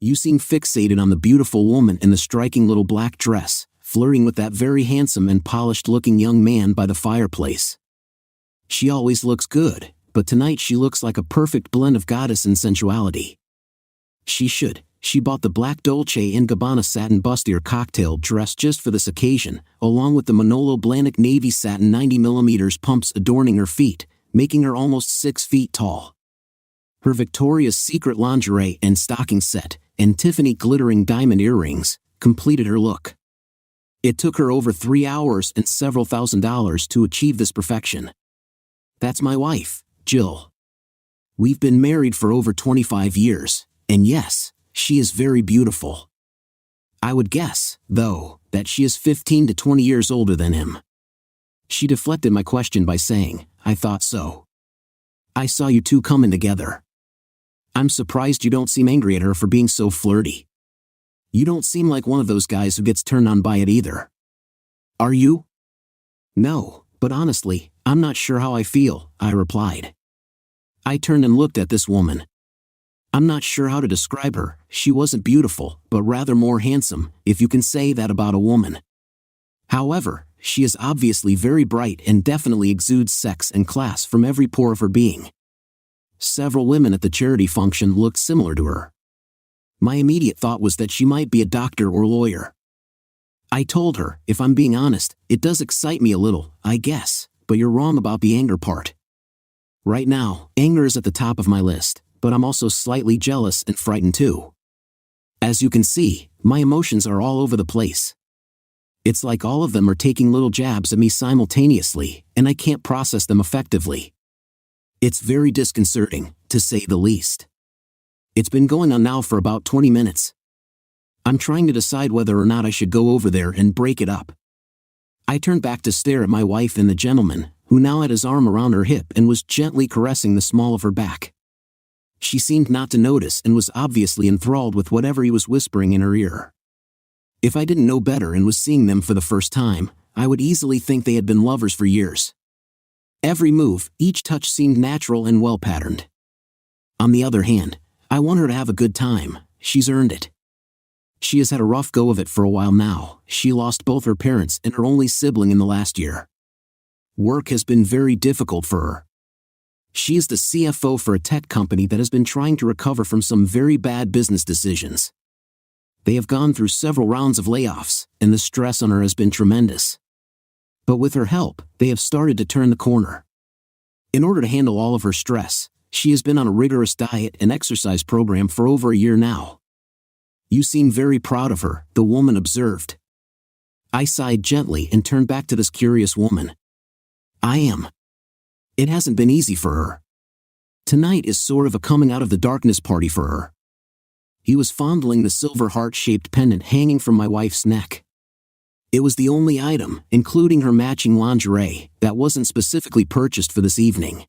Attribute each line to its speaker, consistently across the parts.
Speaker 1: You seem fixated on the beautiful woman in the striking little black dress, flirting with that very handsome and polished-looking young man by the fireplace. She always looks good, but tonight she looks like a perfect blend of goddess and sensuality. She bought the black Dolce & Gabbana satin bustier cocktail dress just for this occasion, along with the Manolo Blahnik navy satin 90mm pumps adorning her feet, making her almost 6 feet tall. Her Victoria's Secret lingerie and stocking set, and Tiffany glittering diamond earrings, completed her look. It took her over 3 hours and several $1,000s to achieve this perfection. That's my wife, Jill. We've been married for over 25 years, and yes, she is very beautiful. I would guess, though, that she is 15 to 20 years older than him. She deflected my question by saying, I thought so. I saw you two coming together. I'm surprised you don't seem angry at her for being so flirty. You don't seem like one of those guys who gets turned on by it either. Are you? No, but honestly, I'm not sure how I feel, I replied. I turned and looked at this woman. I'm not sure how to describe her. She wasn't beautiful, but rather more handsome, if you can say that about a woman. However, she is obviously very bright and definitely exudes sex and class from every pore of her being. Several women at the charity function looked similar to her. My immediate thought was that she might be a doctor or lawyer. I told her, if I'm being honest, it does excite me a little, I guess, but you're wrong about the anger part. Right now, anger is at the top of my list, but I'm also slightly jealous and frightened too. As you can see, my emotions are all over the place. It's like all of them are taking little jabs at me simultaneously, and I can't process them effectively. It's very disconcerting, to say the least. It's been going on now for about 20 minutes. I'm trying to decide whether or not I should go over there and break it up. I turned back to stare at my wife and the gentleman, who now had his arm around her hip and was gently caressing the small of her back. She seemed not to notice and was obviously enthralled with whatever he was whispering in her ear. If I didn't know better and was seeing them for the first time, I would easily think they had been lovers for years. Every move, each touch seemed natural and well-patterned. On the other hand, I want her to have a good time. She's earned it. She has had a rough go of it for a while now. She lost both her parents and her only sibling in the last year. Work has been very difficult for her. She is the CFO for a tech company that has been trying to recover from some very bad business decisions. They have gone through several rounds of layoffs, and the stress on her has been tremendous. But with her help, they have started to turn the corner. In order to handle all of her stress, she has been on a rigorous diet and exercise program for over a year now. You seem very proud of her, the woman observed. I sighed gently and turned back to this curious woman. I am. It hasn't been easy for her. Tonight is sort of a coming out of the darkness party for her. He was fondling the silver heart-shaped pendant hanging from my wife's neck. It was the only item, including her matching lingerie, that wasn't specifically purchased for this evening.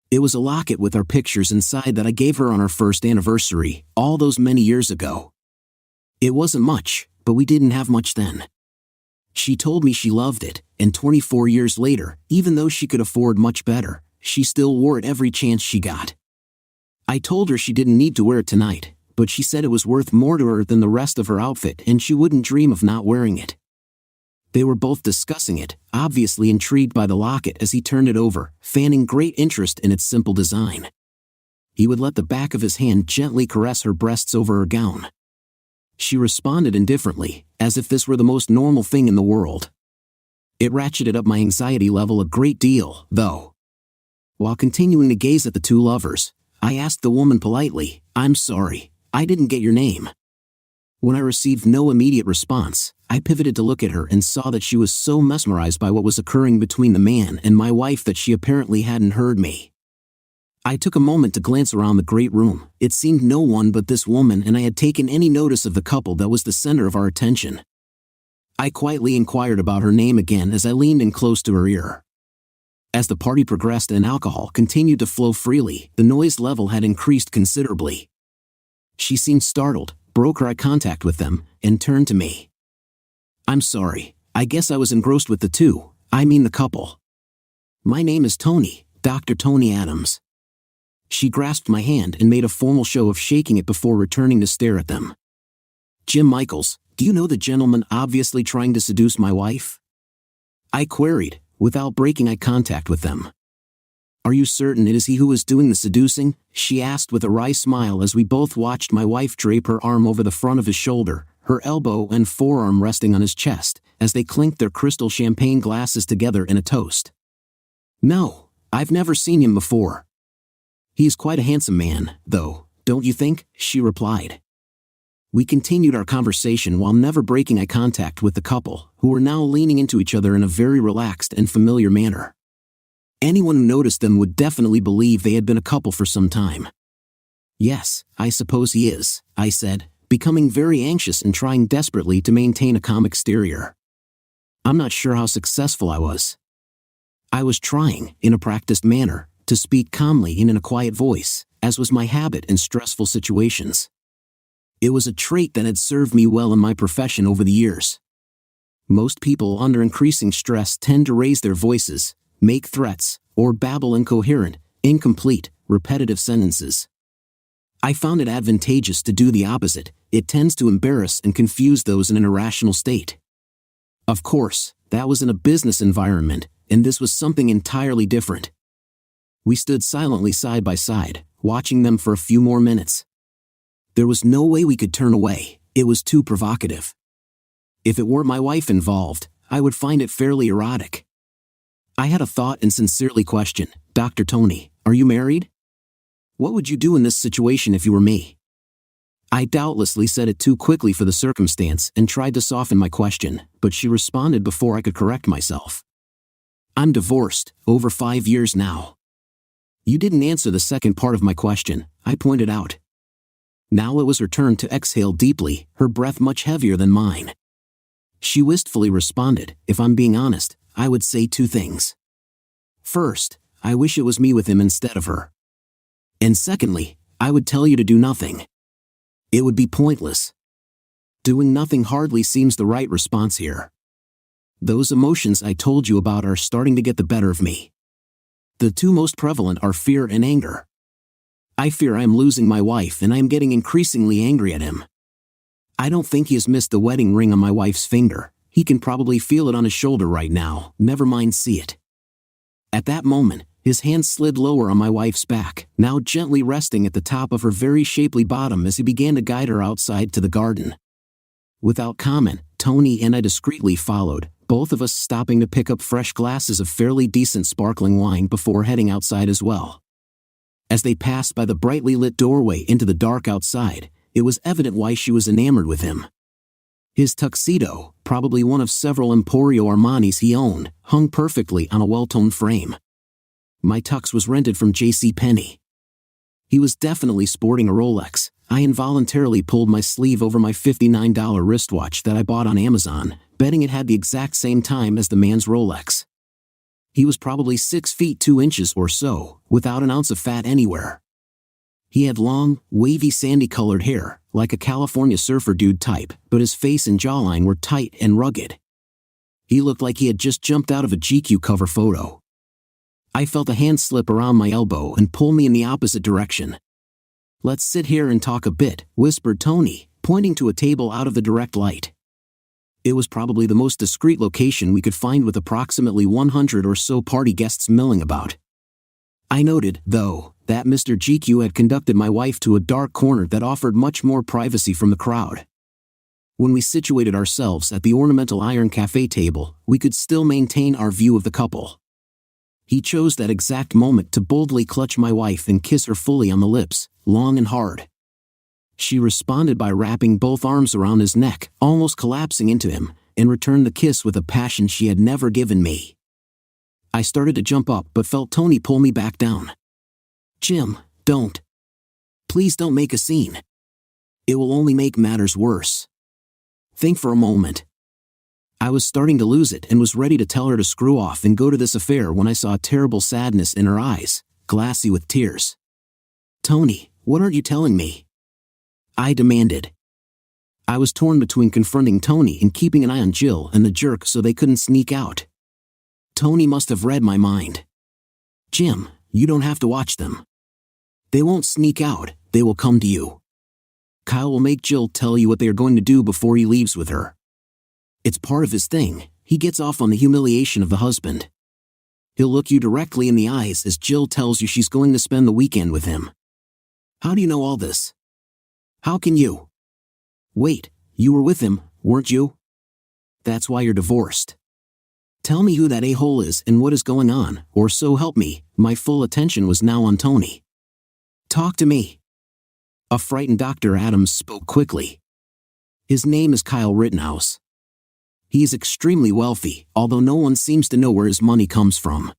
Speaker 1: It was a locket with our pictures inside that I gave her on our first anniversary, all those many years ago. It wasn't much, but we didn't have much then. She told me she loved it, and 24 years later, even though she could afford much better, she still wore it every chance she got. I told her she didn't need to wear it tonight, but she said it was worth more to her than the rest of her outfit and she wouldn't dream of not wearing it. They were both discussing it, obviously intrigued by the locket as he turned it over, fanning great interest in its simple design. He would let the back of his hand gently caress her breasts over her gown. She responded indifferently, as if this were the most normal thing in the world. It ratcheted up my anxiety level a great deal, though. While continuing to gaze at the two lovers, I asked the woman politely, I'm sorry, I didn't get your name. When I received no immediate response, I pivoted to look at her and saw that she was so mesmerized by what was occurring between the man and my wife that she apparently hadn't heard me. I took a moment to glance around the great room. It seemed no one but this woman, and I had taken any notice of the couple that was the center of our attention. I quietly inquired about her name again as I leaned in close to her ear. As the party progressed and alcohol continued to flow freely, the noise level had increased considerably. She seemed startled, broke her eye contact with them, and turned to me. I'm sorry, I guess I was engrossed with the couple. My name is Tony, Dr. Tony Adams. She grasped my hand and made a formal show of shaking it before returning to stare at them. "Jim Michaels, do you know the gentleman obviously trying to seduce my wife?" I queried, without breaking eye contact with them. "Are you certain it is he who is doing the seducing?" she asked with a wry smile as we both watched my wife drape her arm over the front of his shoulder, her elbow and forearm resting on his chest, as they clinked their crystal champagne glasses together in a toast. "No, I've never seen him before." "He's quite a handsome man, though, don't you think?" she replied. We continued our conversation while never breaking eye contact with the couple, who were now leaning into each other in a very relaxed and familiar manner. Anyone who noticed them would definitely believe they had been a couple for some time. "Yes, I suppose he is," I said, becoming very anxious and trying desperately to maintain a calm exterior. I'm not sure how successful I was. I was trying, in a practiced manner, to speak calmly and in a quiet voice, as was my habit in stressful situations. It was a trait that had served me well in my profession over the years. Most people under increasing stress tend to raise their voices, make threats, or babble incoherent, incomplete, repetitive sentences. I found it advantageous to do the opposite. It tends to embarrass and confuse those in an irrational state. Of course, that was in a business environment, and this was something entirely different. We stood silently side by side, watching them for a few more minutes. There was no way we could turn away. It was too provocative. If it weren't my wife involved, I would find it fairly erotic. I had a thought and sincerely questioned, "Dr. Tony, are you married? What would you do in this situation if you were me?" I doubtlessly said it too quickly for the circumstance and tried to soften my question, but she responded before I could correct myself. "I'm divorced, over 5 years now." "You didn't answer the second part of my question," I pointed out. Now it was her turn to exhale deeply, her breath much heavier than mine. She wistfully responded, "If I'm being honest, I would say 2 things. First, I wish it was me with him instead of her. And secondly, I would tell you to do nothing. It would be pointless. Doing nothing hardly seems the right response here. Those emotions I told you about are starting to get the better of me. The 2 most prevalent are fear and anger. I fear I am losing my wife and I am getting increasingly angry at him. I don't think he has missed the wedding ring on my wife's finger. He can probably feel it on his shoulder right now, never mind see it." At that moment, his hand slid lower on my wife's back, now gently resting at the top of her very shapely bottom as he began to guide her outside to the garden. Without comment, Tony and I discreetly followed, both of us stopping to pick up fresh glasses of fairly decent sparkling wine before heading outside as well. As they passed by the brightly lit doorway into the dark outside, it was evident why she was enamored with him. His tuxedo, probably one of several Emporio Armanis he owned, hung perfectly on a well-toned frame. My tux was rented from J.C. Penney. He was definitely sporting a Rolex. I involuntarily pulled my sleeve over my $59 wristwatch that I bought on Amazon, betting it had the exact same time as the man's Rolex. He was probably 6 feet 2 inches or so, without an ounce of fat anywhere. He had long, wavy sandy-colored hair, like a California surfer dude type, but his face and jawline were tight and rugged. He looked like he had just jumped out of a GQ cover photo. I felt a hand slip around my elbow and pull me in the opposite direction. "Let's sit here and talk a bit," whispered Tony, pointing to a table out of the direct light. It was probably the most discreet location we could find with approximately 100 or so party guests milling about. I noted, though, that Mr. GQ had conducted my wife to a dark corner that offered much more privacy from the crowd. When we situated ourselves at the ornamental iron cafe table, we could still maintain our view of the couple. He chose that exact moment to boldly clutch my wife and kiss her fully on the lips, long and hard. She responded by wrapping both arms around his neck, almost collapsing into him, and returned the kiss with a passion she had never given me. I started to jump up but felt Tony pull me back down. "Jim, don't. Please don't make a scene. It will only make matters worse. Think for a moment." I was starting to lose it and was ready to tell her to screw off and go to this affair when I saw a terrible sadness in her eyes, glassy with tears. "Tony, what aren't you telling me?" I demanded. I was torn between confronting Tony and keeping an eye on Jill and the jerk so they couldn't sneak out. Tony must have read my mind. "Jim, you don't have to watch them. They won't sneak out, they will come to you. Kyle will make Jill tell you what they are going to do before he leaves with her. It's part of his thing. He gets off on the humiliation of the husband. He'll look you directly in the eyes as Jill tells you she's going to spend the weekend with him. How do you know all this? How can you? Wait, you were with him, weren't you? That's why you're divorced. Tell me who that a-hole is and what is going on, or so help me. My full attention was now on Tony. Talk to me. A frightened Dr. Adams spoke quickly. His name is Kyle Rittenhouse. He is extremely wealthy, although no one seems to know where his money comes from.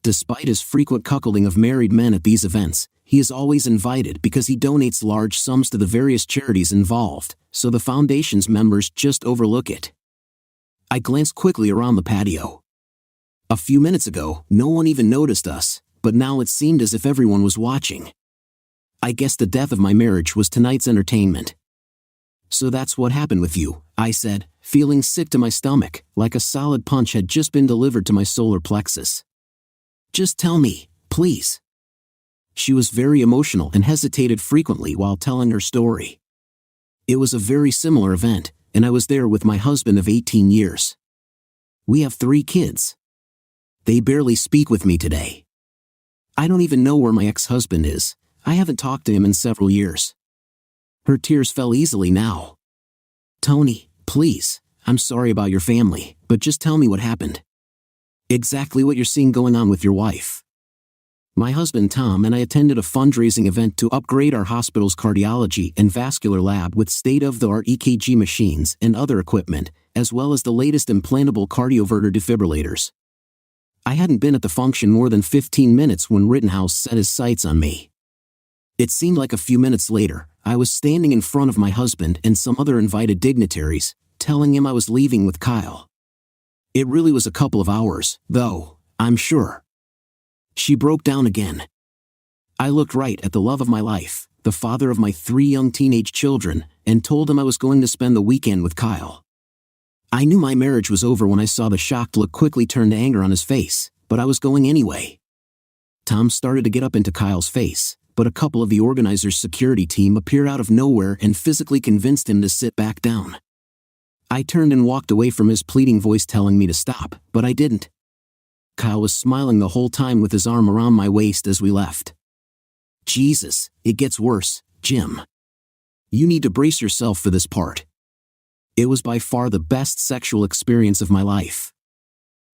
Speaker 1: Despite his frequent cuckolding of married men at these events, he is always invited because he donates large sums to the various charities involved, so the foundation's members just overlook it. I glanced quickly around the patio. A few minutes ago, no one even noticed us, but now it seemed as if everyone was watching. I guess the death of my marriage was tonight's entertainment. So that's what happened with you, I said, feeling sick to my stomach, like a solid punch had just been delivered to my solar plexus. Just tell me, please. She was very emotional and hesitated frequently while telling her story. It was a very similar event, and I was there with my husband of 18 years. We have 3 kids. They barely speak with me today. I don't even know where my ex-husband is. I haven't talked to him in several years. Her tears fell easily now. Tony, please, I'm sorry about your family, but just tell me what happened. Exactly what you're seeing going on with your wife. My husband Tom and I attended a fundraising event to upgrade our hospital's cardiology and vascular lab with state-of-the-art EKG machines and other equipment, as well as the latest implantable cardioverter defibrillators. I hadn't been at the function more than 15 minutes when Rittenhouse set his sights on me. It seemed like a few minutes later, I was standing in front of my husband and some other invited dignitaries, telling him I was leaving with Kyle. It really was a couple of hours, though, I'm sure. She broke down again. I looked right at the love of my life, the father of my 3 young teenage children, and told him I was going to spend the weekend with Kyle. I knew my marriage was over when I saw the shocked look quickly turn to anger on his face, but I was going anyway. Tom started to get up into Kyle's face, but a couple of the organizers' security team appeared out of nowhere and physically convinced him to sit back down. I turned and walked away from his pleading voice telling me to stop, but I didn't. Kyle was smiling the whole time with his arm around my waist as we left. Jesus, it gets worse, Jim. You need to brace yourself for this part. It was by far the best sexual experience of my life.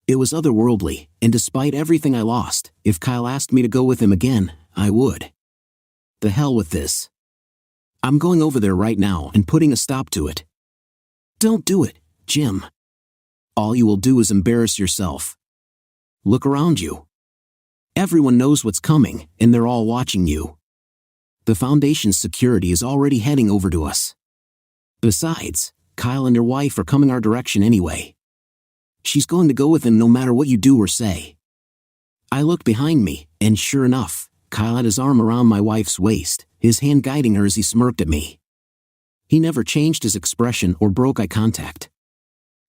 Speaker 1: It was otherworldly, and despite everything I lost, if Kyle asked me to go with him again, I would. The hell with this. I'm going over there right now and putting a stop to it. Don't do it, Jim. All you will do is embarrass yourself. Look around you. Everyone knows what's coming, and they're all watching you. The foundation's security is already heading over to us. Besides, Kyle and your wife are coming our direction anyway. She's going to go with him no matter what you do or say. I looked behind me, and sure enough, Kyle had his arm around my wife's waist, his hand guiding her as he smirked at me. He never changed his expression or broke eye contact.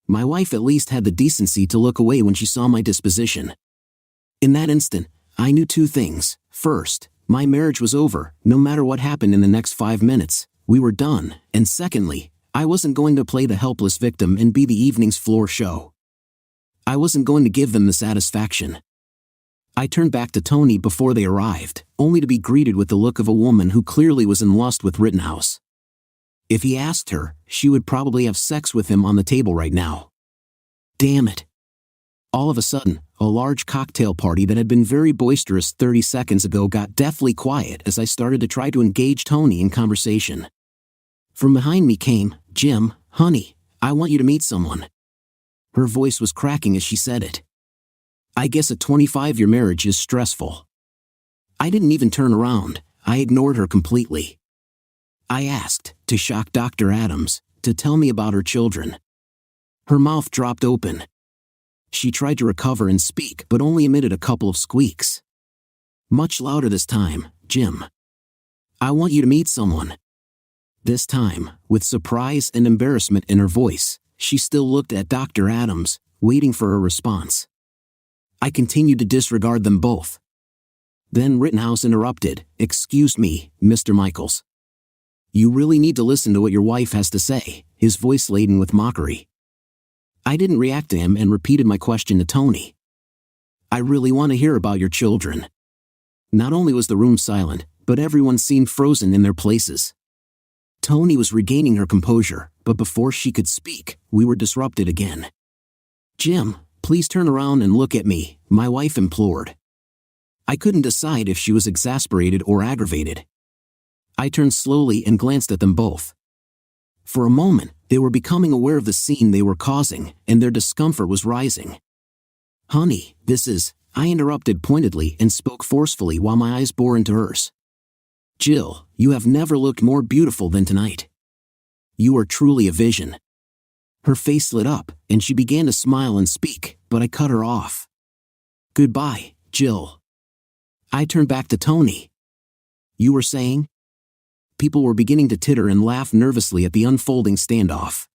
Speaker 1: My wife at least had the decency to look away when she saw my disposition. In that instant, I knew 2 things. First, my marriage was over, no matter what happened in the next 5 minutes, we were done, and secondly, I wasn't going to play the helpless victim and be the evening's floor show. I wasn't going to give them the satisfaction. I turned back to Tony before they arrived, only to be greeted with the look of a woman who clearly was in lust with Rittenhouse. If he asked her, she would probably have sex with him on the table right now. Damn it. All of a sudden, a large cocktail party that had been very boisterous 30 seconds ago got deathly quiet as I started to try to engage Tony in conversation. From behind me came, Jim, honey, I want you to meet someone. Her voice was cracking as she said it. I guess a 25-year marriage is stressful. I didn't even turn around, I ignored her completely. I asked, to shock Dr. Adams, to tell me about her children. Her mouth dropped open. She tried to recover and speak but only emitted a couple of squeaks. Much louder this time, Jim. I want you to meet someone. This time, with surprise and embarrassment in her voice, she still looked at Dr. Adams, waiting for a response. I continued to disregard them both. Then Rittenhouse interrupted. "Excuse me, Mr. Michaels. You really need to listen to what your wife has to say," his voice laden with mockery. I didn't react to him and repeated my question to Tony. "I really want to hear about your children." Not only was the room silent, but everyone seemed frozen in their places. Tony was regaining her composure, but before she could speak, we were disrupted again. "Jim, please turn around and look at me," my wife implored. I couldn't decide if she was exasperated or aggravated. I turned slowly and glanced at them both. For a moment, they were becoming aware of the scene they were causing, and their discomfort was rising. "Honey, this is," I interrupted pointedly and spoke forcefully while my eyes bore into hers. "Jill, you have never looked more beautiful than tonight. You are truly a vision." Her face lit up, and she began to smile and speak, but I cut her off. "Goodbye, Jill." I turned back to Tony. "You were saying?" People were beginning to titter and laugh nervously at the unfolding standoff.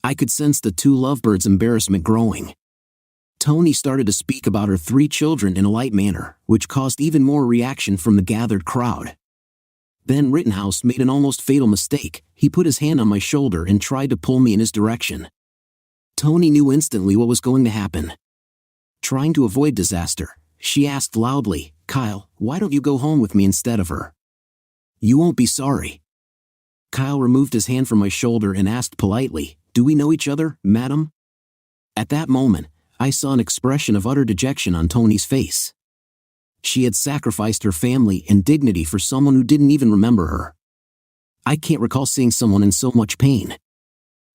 Speaker 1: I could sense the two lovebirds' embarrassment growing. Tony started to speak about her 3 children in a light manner, which caused even more reaction from the gathered crowd. Then Rittenhouse made an almost fatal mistake. He put his hand on my shoulder and tried to pull me in his direction. Tony knew instantly what was going to happen. Trying to avoid disaster, she asked loudly, "Kyle, why don't you go home with me instead of her? You won't be sorry." Kyle removed his hand from my shoulder and asked politely, "Do we know each other, madam?" At that moment, I saw an expression of utter dejection on Tony's face. She had sacrificed her family and dignity for someone who didn't even remember her. I can't recall seeing someone in so much pain.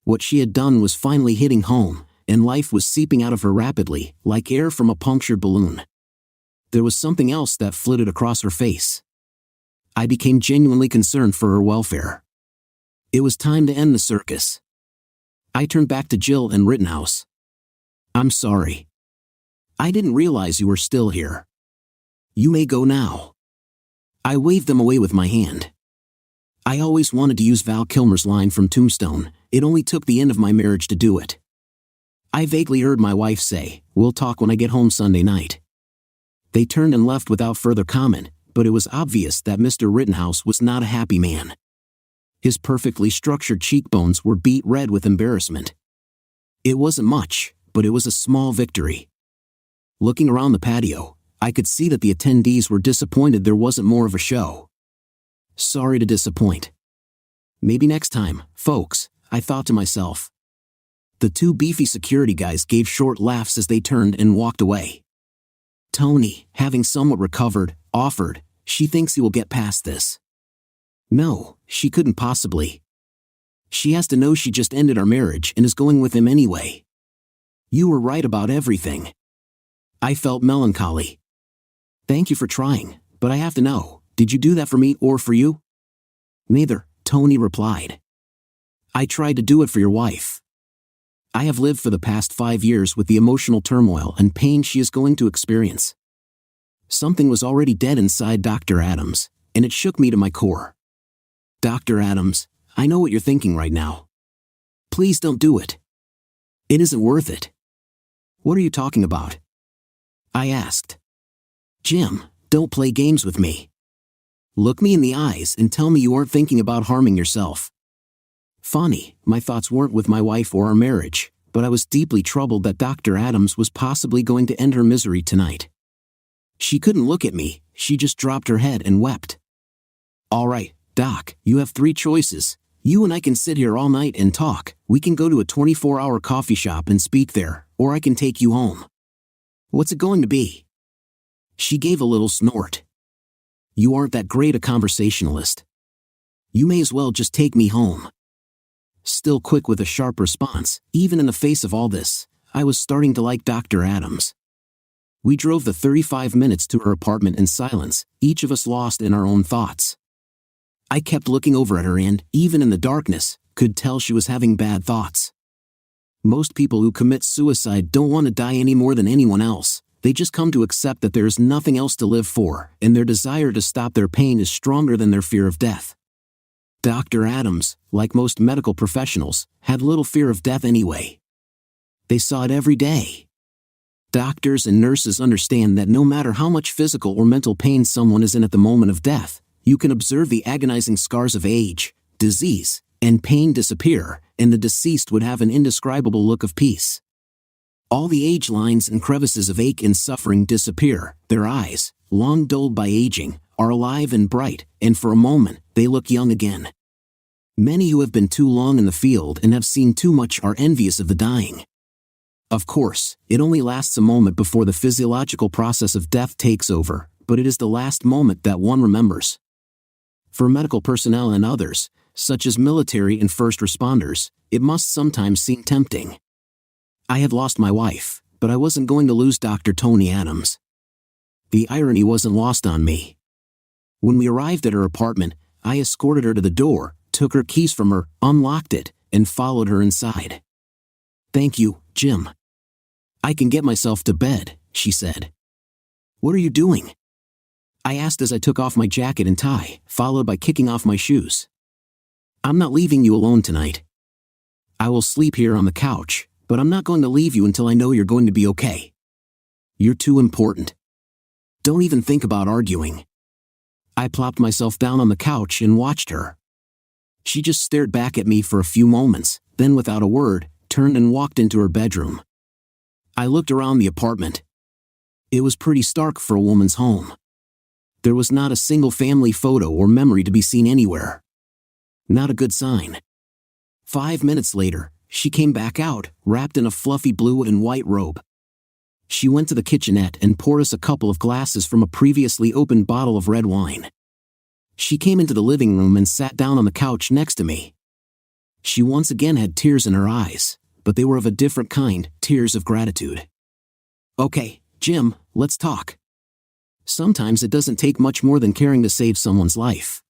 Speaker 1: What she had done was finally hitting home, and life was seeping out of her rapidly, like air from a punctured balloon. There was something else that flitted across her face. I became genuinely concerned for her welfare. It was time to end the circus. I turned back to Jill and Rittenhouse. "I'm sorry. I didn't realize you were still here. You may go now." I waved them away with my hand. I always wanted to use Val Kilmer's line from Tombstone, "It only took the end of my marriage to do it." I vaguely heard my wife say, "We'll talk when I get home Sunday night." They turned and left without further comment, but it was obvious that Mr. Rittenhouse was not a happy man. His perfectly structured cheekbones were beet red with embarrassment. It wasn't much, but it was a small victory. Looking around the patio, I could see that the attendees were disappointed there wasn't more of a show. Sorry to disappoint. Maybe next time, folks, I thought to myself. The 2 beefy security guys gave short laughs as they turned and walked away. Tony, having somewhat recovered, offered, "She thinks he will get past this." No, she couldn't possibly. She has to know she just ended our marriage and is going with him anyway. You were right about everything. I felt melancholy. "Thank you for trying, but I have to know, did you do that for me or for you?" "Neither," Tony replied. "I tried to do it for your wife. I have lived for the past 5 years with the emotional turmoil and pain she is going to experience." Something was already dead inside Dr. Adams, and it shook me to my core. "Dr. Adams, I know what you're thinking right now. Please don't do it. It isn't worth it." "What are you talking about?" I asked. "Jim, don't play games with me. Look me in the eyes and tell me you aren't thinking about harming yourself." Funny, my thoughts weren't with my wife or our marriage, but I was deeply troubled that Dr. Adams was possibly going to end her misery tonight. She couldn't look at me, she just dropped her head and wept. "All right, Doc, you have 3 choices. You and I can sit here all night and talk. We can go to a 24-hour coffee shop and speak there, or I can take you home. What's it going to be?" She gave a little snort. "You aren't that great a conversationalist. You may as well just take me home." Still quick with a sharp response, even in the face of all this, I was starting to like Dr. Adams. We drove the 35 minutes to her apartment in silence, each of us lost in our own thoughts. I kept looking over at her and, even in the darkness, could tell she was having bad thoughts. Most people who commit suicide don't want to die any more than anyone else. They just come to accept that there is nothing else to live for, and their desire to stop their pain is stronger than their fear of death. Dr. Adams, like most medical professionals, had little fear of death anyway. They saw it every day. Doctors and nurses understand that no matter how much physical or mental pain someone is in at the moment of death, you can observe the agonizing scars of age, disease, and pain disappear, and the deceased would have an indescribable look of peace. All the age lines and crevices of ache and suffering disappear, their eyes, long dulled by aging, are alive and bright, and for a moment, they look young again. Many who have been too long in the field and have seen too much are envious of the dying. Of course, it only lasts a moment before the physiological process of death takes over, but it is the last moment that one remembers. For medical personnel and others, such as military and first responders, it must sometimes seem tempting. I had lost my wife, but I wasn't going to lose Dr. Tony Adams. The irony wasn't lost on me. When we arrived at her apartment, I escorted her to the door, took her keys from her, unlocked it, and followed her inside. "Thank you, Jim. I can get myself to bed," she said. "What are you doing?" I asked as I took off my jacket and tie, followed by kicking off my shoes. "I'm not leaving you alone tonight. I will sleep here on the couch, but I'm not going to leave you until I know you're going to be okay. You're too important. Don't even think about arguing." I plopped myself down on the couch and watched her. She just stared back at me for a few moments, then without a word, turned and walked into her bedroom. I looked around the apartment. It was pretty stark for a woman's home. There was not a single family photo or memory to be seen anywhere. Not a good sign. 5 minutes later, she came back out, wrapped in a fluffy blue and white robe. She went to the kitchenette and poured us a couple of glasses from a previously opened bottle of red wine. She came into the living room and sat down on the couch next to me. She once again had tears in her eyes, but they were of a different kind, tears of gratitude. "Okay, Jim, let's talk. Sometimes it doesn't take much more than caring to save someone's life."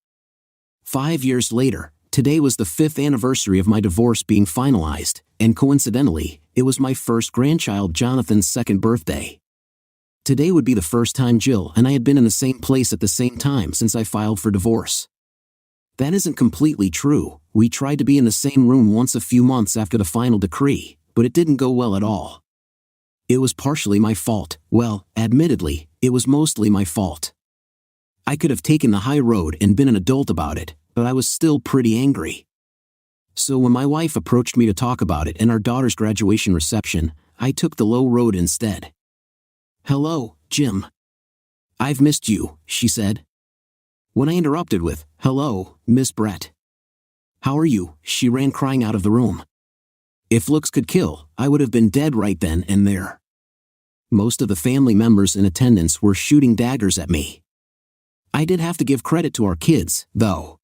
Speaker 1: 5 years later, today was the 5th anniversary of my divorce being finalized, and coincidentally, it was my first grandchild Jonathan's 2nd birthday. Today would be the first time Jill and I had been in the same place at the same time since I filed for divorce. That isn't completely true. We tried to be in the same room once a few months after the final decree, but it didn't go well at all. It was partially my fault. Well, admittedly, it was mostly my fault. I could have taken the high road and been an adult about it, but I was still pretty angry. So when my wife approached me to talk about it in our daughter's graduation reception, I took the low road instead. "Hello, Jim. I've missed you," she said. When I interrupted with, "Hello, Miss Brett. How are you?" she ran crying out of the room. If looks could kill, I would have been dead right then and there. Most of the family members in attendance were shooting daggers at me. I did have to give credit to our kids, though.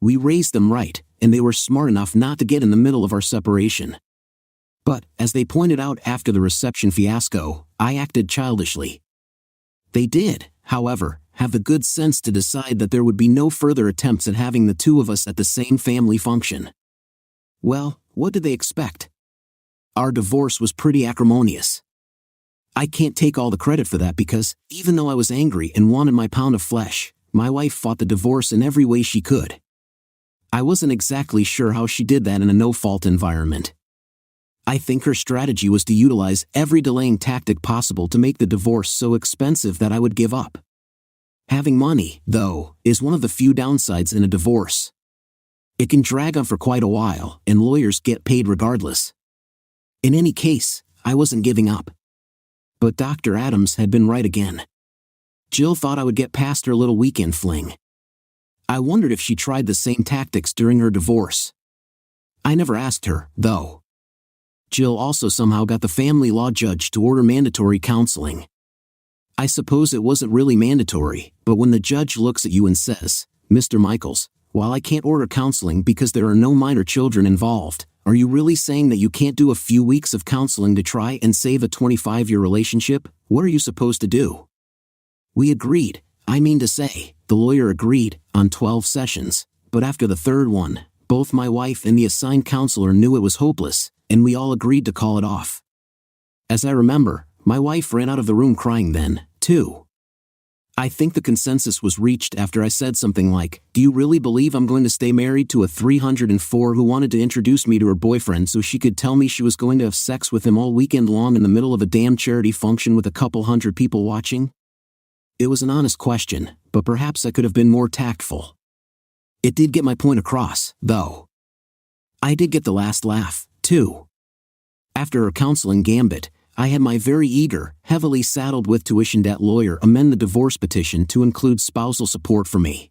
Speaker 1: We raised them right, and they were smart enough not to get in the middle of our separation. But, as they pointed out after the reception fiasco, I acted childishly. They did, however, have the good sense to decide that there would be no further attempts at having the two of us at the same family function. Well, what did they expect? Our divorce was pretty acrimonious. I can't take all the credit for that because, even though I was angry and wanted my pound of flesh, my wife fought the divorce in every way she could. I wasn't exactly sure how she did that in a no-fault environment. I think her strategy was to utilize every delaying tactic possible to make the divorce so expensive that I would give up. Having money, though, is one of the few downsides in a divorce. It can drag on for quite a while, and lawyers get paid regardless. In any case, I wasn't giving up. But Dr. Adams had been right again. Jill thought I would get past her little weekend fling. I wondered if she tried the same tactics during her divorce. I never asked her, though. Jill also somehow got the family law judge to order mandatory counseling. I suppose it wasn't really mandatory, but when the judge looks at you and says, "Mr. Michaels, while I can't order counseling because there are no minor children involved, are you really saying that you can't do a few weeks of counseling to try and save a 25-year relationship? What are you supposed to do?" We agreed. I mean to say, the lawyer agreed, on 12 sessions, but after the third one, both my wife and the assigned counselor knew it was hopeless, and we all agreed to call it off. As I remember, my wife ran out of the room crying then, too. I think the consensus was reached after I said something like, "Do you really believe I'm going to stay married to a 304 who wanted to introduce me to her boyfriend so she could tell me she was going to have sex with him all weekend long in the middle of a damn charity function with a couple hundred people watching?" It was an honest question, but perhaps I could have been more tactful. It did get my point across, though. I did get the last laugh, too. After her counseling gambit, I had my very eager, heavily saddled with tuition debt lawyer amend the divorce petition to include spousal support for me.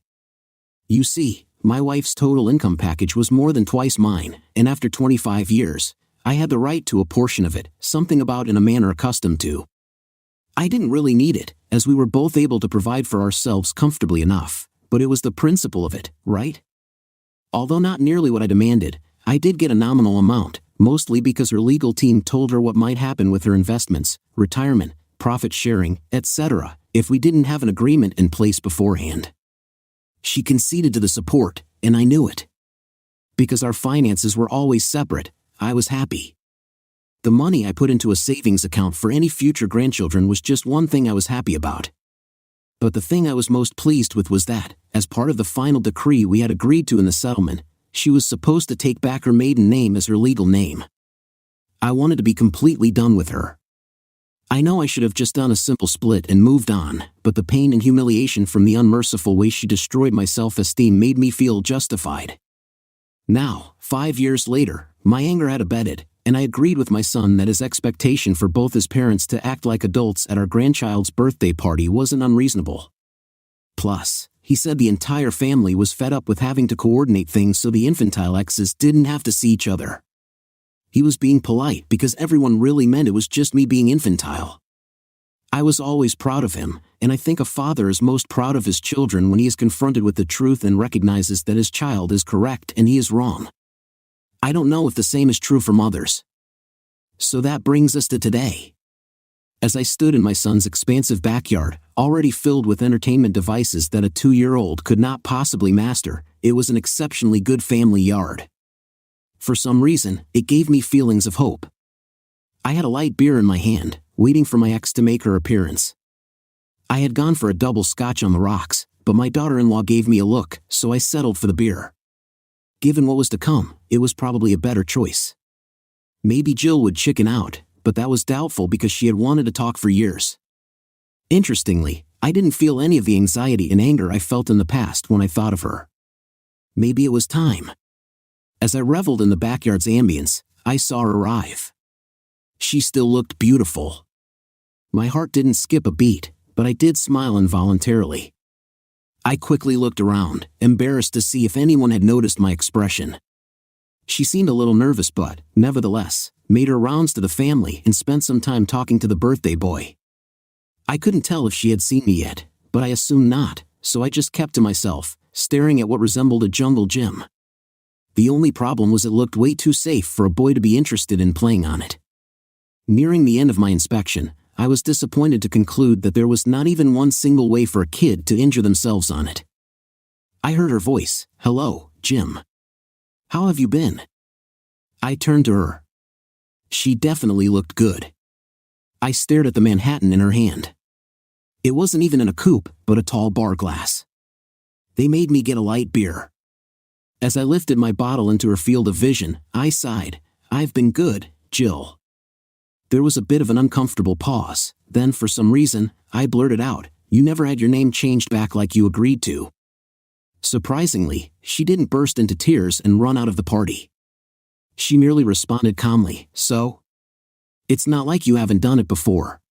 Speaker 1: You see, my wife's total income package was more than twice mine, and after 25 years, I had the right to a portion of it, something about in a manner accustomed to. I didn't really need it, as we were both able to provide for ourselves comfortably enough, but it was the principle of it, right? Although not nearly what I demanded, I did get a nominal amount, mostly because her legal team told her what might happen with her investments, retirement, profit sharing, etc., if we didn't have an agreement in place beforehand. She conceded to the support, and I knew it. Because our finances were always separate, I was happy. The money I put into a savings account for any future grandchildren was just one thing I was happy about. But the thing I was most pleased with was that, as part of the final decree we had agreed to in the settlement, she was supposed to take back her maiden name as her legal name. I wanted to be completely done with her. I know I should have just done a simple split and moved on, but the pain and humiliation from the unmerciful way she destroyed my self-esteem made me feel justified. Now, 5 years later, my anger had abated, and I agreed with my son that his expectation for both his parents to act like adults at our grandchild's birthday party wasn't unreasonable. Plus, he said the entire family was fed up with having to coordinate things so the infantile exes didn't have to see each other. He was being polite because everyone really meant it was just me being infantile. I was always proud of him, and I think a father is most proud of his children when he is confronted with the truth and recognizes that his child is correct and he is wrong. I don't know if the same is true for mothers. So that brings us to today. As I stood in my son's expansive backyard, already filled with entertainment devices that a 2-year-old could not possibly master, it was an exceptionally good family yard. For some reason, it gave me feelings of hope. I had a light beer in my hand, waiting for my ex to make her appearance. I had gone for a double scotch on the rocks, but my daughter-in-law gave me a look, so I settled for the beer. Given what was to come, it was probably a better choice. Maybe Jill would chicken out, but that was doubtful because she had wanted to talk for years. Interestingly, I didn't feel any of the anxiety and anger I felt in the past when I thought of her. Maybe it was time. As I reveled in the backyard's ambience, I saw her arrive. She still looked beautiful. My heart didn't skip a beat, but I did smile involuntarily. I quickly looked around, embarrassed to see if anyone had noticed my expression. She seemed a little nervous but, nevertheless, made her rounds to the family and spent some time talking to the birthday boy. I couldn't tell if she had seen me yet, but I assumed not, so I just kept to myself, staring at what resembled a jungle gym. The only problem was it looked way too safe for a boy to be interested in playing on it. Nearing the end of my inspection, I was disappointed to conclude that there was not even one single way for a kid to injure themselves on it. I heard her voice, "Hello, Jim. How have you been?" I turned to her. She definitely looked good. I stared at the Manhattan in her hand. It wasn't even in a coupe, but a tall bar glass. They made me get a light beer. As I lifted my bottle into her field of vision, I sighed, "I've been good, Jill." There was a bit of an uncomfortable pause, then for some reason, I blurted out, "You never had your name changed back like you agreed to." Surprisingly, she didn't burst into tears and run out of the party. She merely responded calmly, "So? It's not like you haven't done it before.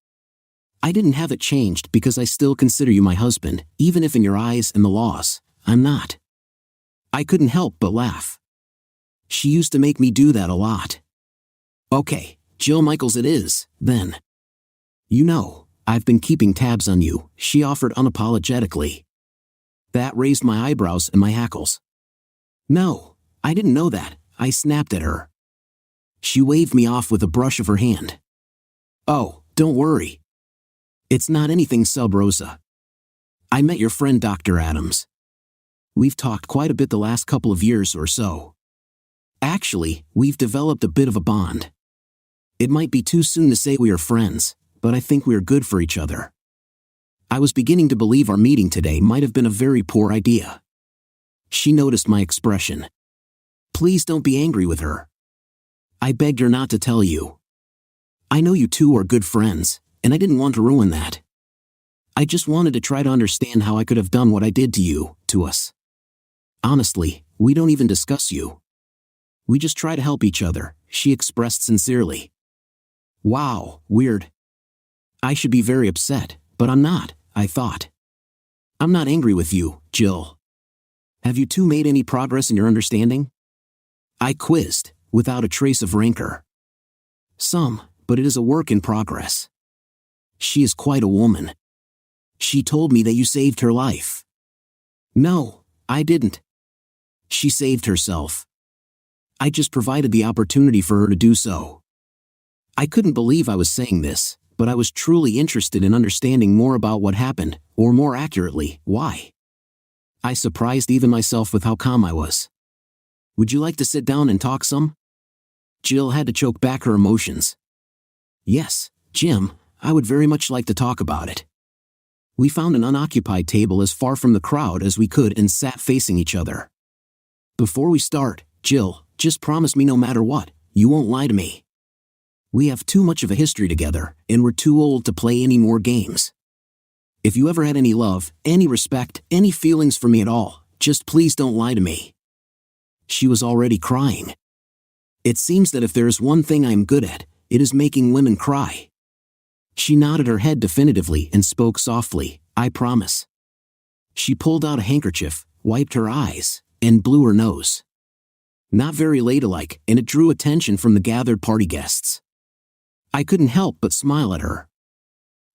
Speaker 1: I didn't have it changed because I still consider you my husband, even if in your eyes and the laws, I'm not." I couldn't help but laugh. She used to make me do that a lot. "Okay, Jill Michaels it is, then. You know, I've been keeping tabs on you," she offered unapologetically. That raised my eyebrows and my hackles. "No, I didn't know that," I snapped at her. She waved me off with a brush of her hand. "Oh, don't worry. It's not anything sub rosa. I met your friend Dr. Adams. We've talked quite a bit the last couple of years or so. Actually, we've developed a bit of a bond. It might be too soon to say we are friends, but I think we are good for each other." I was beginning to believe our meeting today might have been a very poor idea. She noticed my expression. Please don't be angry with her. I begged her not to tell you. I know you two are good friends, and I didn't want to ruin that. I just wanted to try to understand how I could have done what I did to you, to us. Honestly, we don't even discuss you. We just try to help each other, she expressed sincerely. Wow, weird. I should be very upset, but I'm not, I thought. I'm not angry with you, Jill. Have you two made any progress in your understanding? I quizzed, without a trace of rancor. Some, but it is a work in progress. She is quite a woman. She told me that you saved her life. No, I didn't. She saved herself. I just provided the opportunity for her to do so. I couldn't believe I was saying this, but I was truly interested in understanding more about what happened, or more accurately, why. I surprised even myself with how calm I was. Would you like to sit down and talk some? Jill had to choke back her emotions. Yes, Jim, I would very much like to talk about it. We found an unoccupied table as far from the crowd as we could and sat facing each other. Before we start, Jill, just promise me no matter what, you won't lie to me. We have too much of a history together, and we're too old to play any more games. If you ever had any love, any respect, any feelings for me at all, just please don't lie to me. She was already crying. It seems that if there is one thing I am good at, it is making women cry. She nodded her head definitively and spoke softly, I promise. She pulled out a handkerchief, wiped her eyes, and blew her nose. Not very ladylike, and it drew attention from the gathered party guests. I couldn't help but smile at her.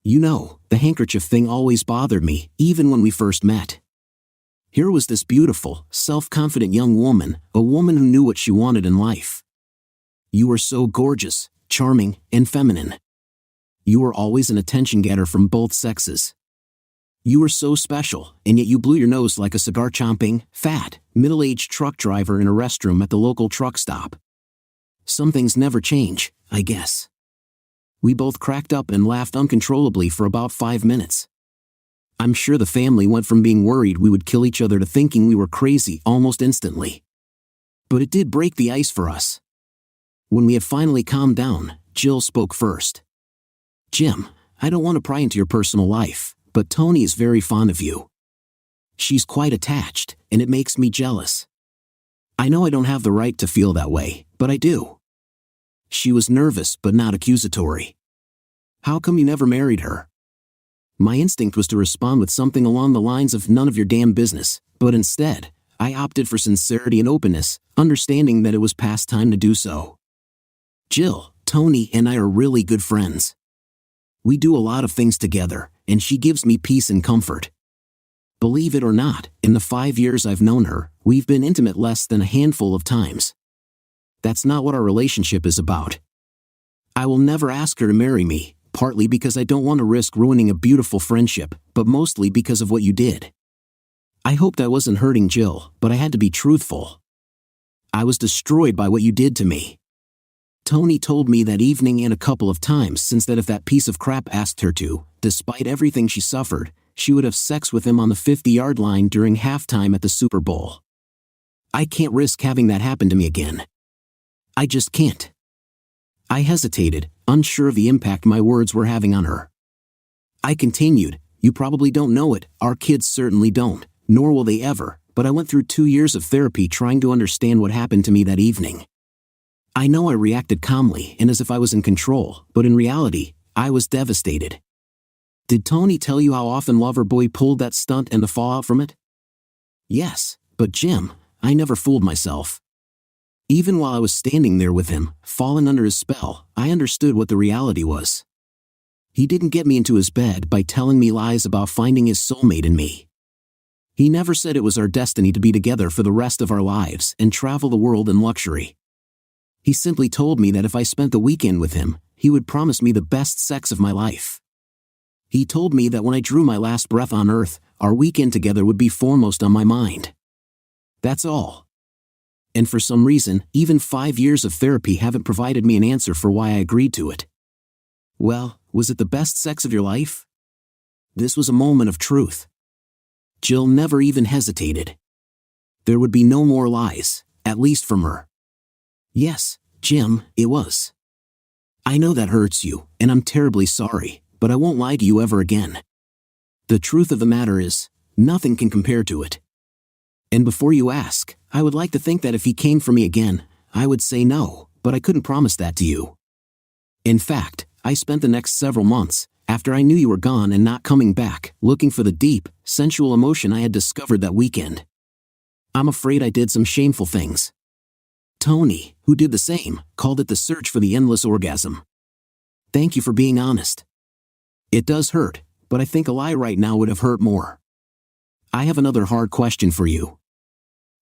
Speaker 1: You know, the handkerchief thing always bothered me, even when we first met. Here was this beautiful, self-confident young woman, a woman who knew what she wanted in life. You were so gorgeous, charming, and feminine. You were always an attention-getter from both sexes. You were so special, and yet you blew your nose like a cigar-chomping, fat, middle-aged truck driver in a restroom at the local truck stop. Some things never change, I guess. We both cracked up and laughed uncontrollably for about 5 minutes. I'm sure the family went from being worried we would kill each other to thinking we were crazy almost instantly. But it did break the ice for us. When we had finally calmed down, Jill spoke first. Jim, I don't want to pry into your personal life, but Tony is very fond of you. She's quite attached, and it makes me jealous. I know I don't have the right to feel that way, but I do. She was nervous but not accusatory. How come you never married her? My instinct was to respond with something along the lines of none of your damn business, but instead, I opted for sincerity and openness, understanding that it was past time to do so. Jill, Tony and I are really good friends. We do a lot of things together, and she gives me peace and comfort. Believe it or not, in the 5 years I've known her, we've been intimate less than a handful of times. That's not what our relationship is about. I will never ask her to marry me, partly because I don't want to risk ruining a beautiful friendship, but mostly because of what you did. I hoped I wasn't hurting Jill, but I had to be truthful. I was destroyed by what you did to me. Tony told me that evening and a couple of times since that if that piece of crap asked her to, despite everything she suffered, she would have sex with him on the 50-yard line during halftime at the Super Bowl. I can't risk having that happen to me again. I just can't. I hesitated, unsure of the impact my words were having on her. I continued, you probably don't know it, our kids certainly don't, nor will they ever, but I went through 2 years of therapy trying to understand what happened to me that evening. I know I reacted calmly and as if I was in control, but in reality, I was devastated. Did Tony tell you how often Loverboy pulled that stunt and the fallout from it? Yes, but Jim, I never fooled myself. Even while I was standing there with him, fallen under his spell, I understood what the reality was. He didn't get me into his bed by telling me lies about finding his soulmate in me. He never said it was our destiny to be together for the rest of our lives and travel the world in luxury. He simply told me that if I spent the weekend with him, he would promise me the best sex of my life. He told me that when I drew my last breath on earth, our weekend together would be foremost on my mind. That's all. And for some reason, even 5 years of therapy haven't provided me an answer for why I agreed to it. Well, was it the best sex of your life? This was a moment of truth. Jill never even hesitated. There would be no more lies, at least from her. Yes, Jim, it was. I know that hurts you, and I'm terribly sorry, but I won't lie to you ever again. The truth of the matter is, nothing can compare to it. And before you ask, I would like to think that if he came for me again, I would say no, but I couldn't promise that to you. In fact, I spent the next several months, after I knew you were gone and not coming back, looking for the deep, sensual emotion I had discovered that weekend. I'm afraid I did some shameful things. Tony, who did the same, called it the search for the endless orgasm. Thank you for being honest. It does hurt, but I think a lie right now would have hurt more. I have another hard question for you.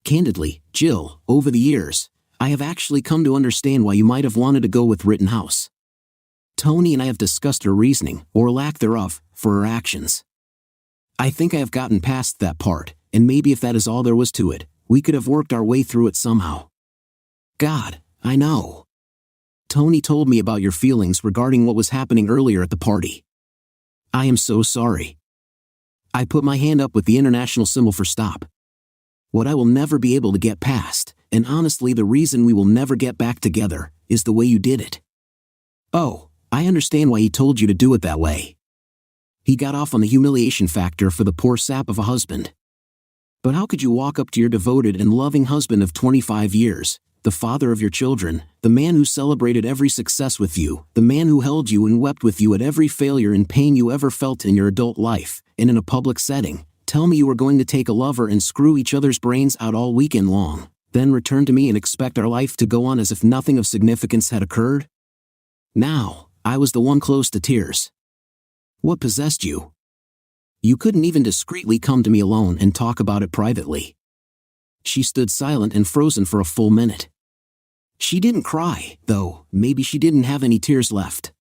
Speaker 1: Candidly, Jill, over the years, I have actually come to understand why you might have wanted to go with Rittenhouse. Tony and I have discussed her reasoning, or lack thereof, for her actions. I think I have gotten past that part, and maybe if that is all there was to it, we could have worked our way through it somehow. God, I know. Tony told me about your feelings regarding what was happening earlier at the party. I am so sorry. I put my hand up with the international symbol for stop. What I will never be able to get past, and honestly the reason we will never get back together, is the way you did it. Oh, I understand why he told you to do it that way. He got off on the humiliation factor for the poor sap of a husband. But how could you walk up to your devoted and loving husband of 25 years, the father of your children, the man who celebrated every success with you, the man who held you and wept with you at every failure and pain you ever felt in your adult life, and in a public setting, tell me you were going to take a lover and screw each other's brains out all weekend long, then return to me and expect our life to go on as if nothing of significance had occurred? Now, I was the one close to tears. What possessed you? You couldn't even discreetly come to me alone and talk about it privately. She stood silent and frozen for a full minute. She didn't cry, though. Maybe she didn't have any tears left.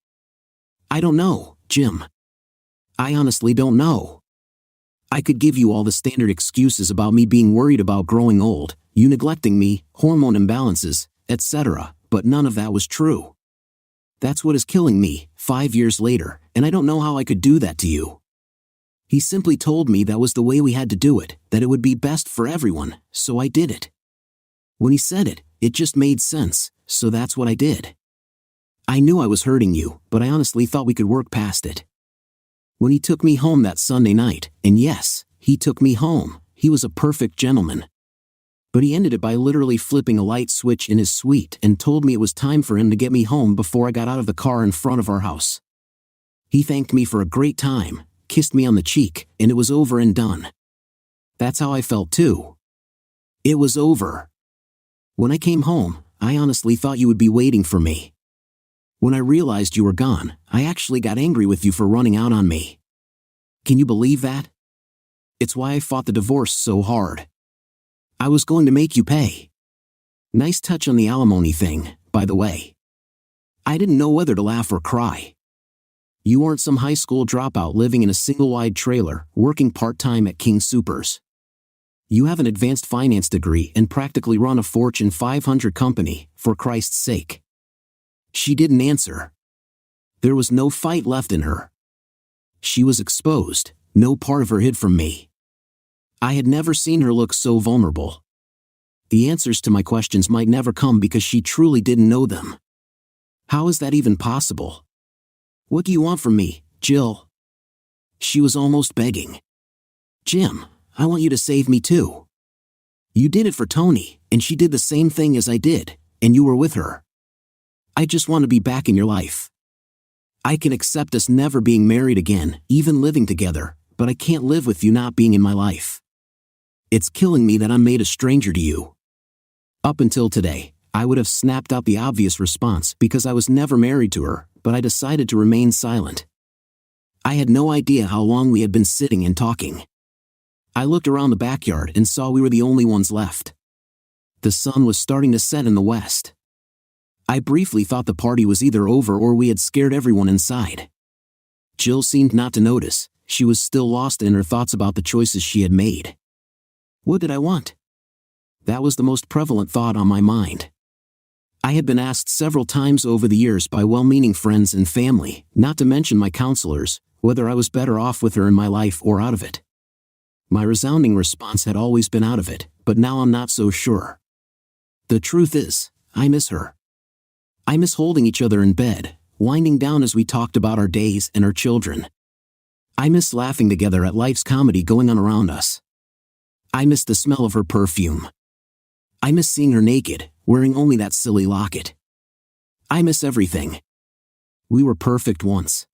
Speaker 1: I don't know, Jim. I honestly don't know. I could give you all the standard excuses about me being worried about growing old, you neglecting me, hormone imbalances, etc., but none of that was true. That's what is killing me, 5 years later, and I don't know how I could do that to you. He simply told me that was the way we had to do it, that it would be best for everyone, so I did it. When he said it, it just made sense, so that's what I did. I knew I was hurting you, but I honestly thought we could work past it. When he took me home that Sunday night, and yes, he took me home, he was a perfect gentleman. But he ended it by literally flipping a light switch in his suite and told me it was time for him to get me home before I got out of the car in front of our house. He thanked me for a great time, kissed me on the cheek, and it was over and done. That's how I felt too. It was over. When I came home, I honestly thought you would be waiting for me. When I realized you were gone, I actually got angry with you for running out on me. Can you believe that? It's why I fought the divorce so hard. I was going to make you pay. Nice touch on the alimony thing, by the way. I didn't know whether to laugh or cry. You aren't some high school dropout living in a single-wide trailer, working part-time at King Soopers. You have an advanced finance degree and practically run a Fortune 500 company, for Christ's sake. She didn't answer. There was no fight left in her. She was exposed, no part of her hid from me. I had never seen her look so vulnerable. The answers to my questions might never come because she truly didn't know them. How is that even possible? What do you want from me, Jill? She was almost begging. Jim, I want you to save me too. You did it for Tony, and she did the same thing as I did, and you were with her. I just want to be back in your life. I can accept us never being married again, even living together, but I can't live with you not being in my life. It's killing me that I'm made a stranger to you. Up until today, I would have snapped out the obvious response because I was never married to her, but I decided to remain silent. I had no idea how long we had been sitting and talking. I looked around the backyard and saw we were the only ones left. The sun was starting to set in the west. I briefly thought the party was either over or we had scared everyone inside. Jill seemed not to notice. She was still lost in her thoughts about the choices she had made. What did I want? That was the most prevalent thought on my mind. I had been asked several times over the years by well-meaning friends and family, not to mention my counselors, whether I was better off with her in my life or out of it. My resounding response had always been out of it, but now I'm not so sure. The truth is, I miss her. I miss holding each other in bed, winding down as we talked about our days and our children. I miss laughing together at life's comedy going on around us. I miss the smell of her perfume. I miss seeing her naked, wearing only that silly locket. I miss everything. We were perfect once.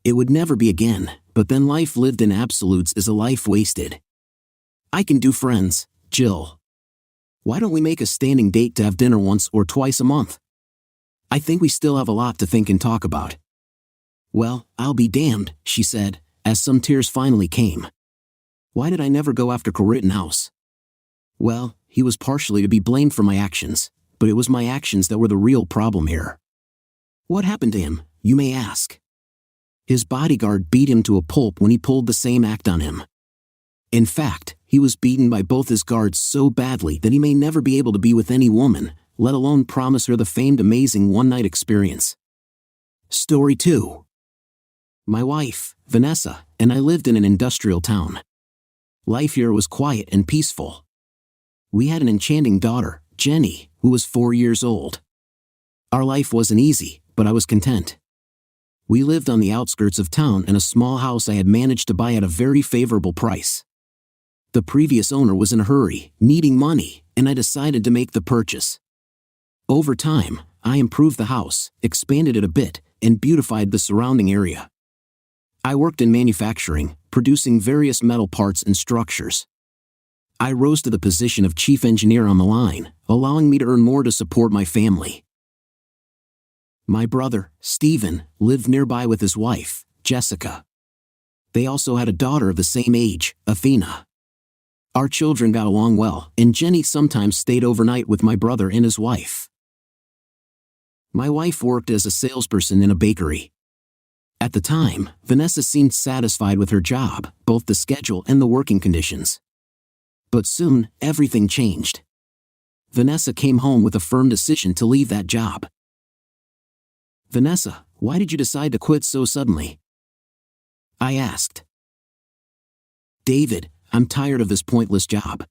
Speaker 1: It would never be again, but then life lived in absolutes is a life wasted. I can do friends, Jill. Why don't we make a standing date to have dinner once or twice a month? I think we still have a lot to think and talk about. Well, I'll be damned, she said, as some tears finally came. Why did I never go after Rittenhouse? Well, he was partially to be blamed for my actions, but it was my actions that were the real problem here. What happened to him, you may ask? His bodyguard beat him to a pulp when he pulled the same act on him. In fact, he was beaten by both his guards so badly that he may never be able to be with any woman, let alone promise her the famed amazing one-night experience. Story 2. My wife, Vanessa, and I lived in an industrial town. Life here was quiet and peaceful. We had an enchanting daughter, Jenny, who was 4 years old. Our life wasn't easy, but I was content. We lived on the outskirts of town in a small house I had managed to buy at a very favorable price. The previous owner was in a hurry, needing money, and I decided to make the purchase. Over time, I improved the house, expanded it a bit, and beautified the surrounding area. I worked in manufacturing, producing various metal parts and structures. I rose to the position of chief engineer on the line, allowing me to earn more to support my family. My brother, Stephen, lived nearby with his wife, Jessica. They also had a daughter of the same age, Athena. Our children got along well, and Jenny sometimes stayed overnight with my brother and his wife. My wife worked as a salesperson in a bakery. At the time, Vanessa seemed satisfied with her job, both the schedule and the working conditions. But soon, everything changed. Vanessa came home with a firm decision to leave that job. Vanessa, why did you decide to quit so suddenly? I asked. David, I'm tired of this pointless job.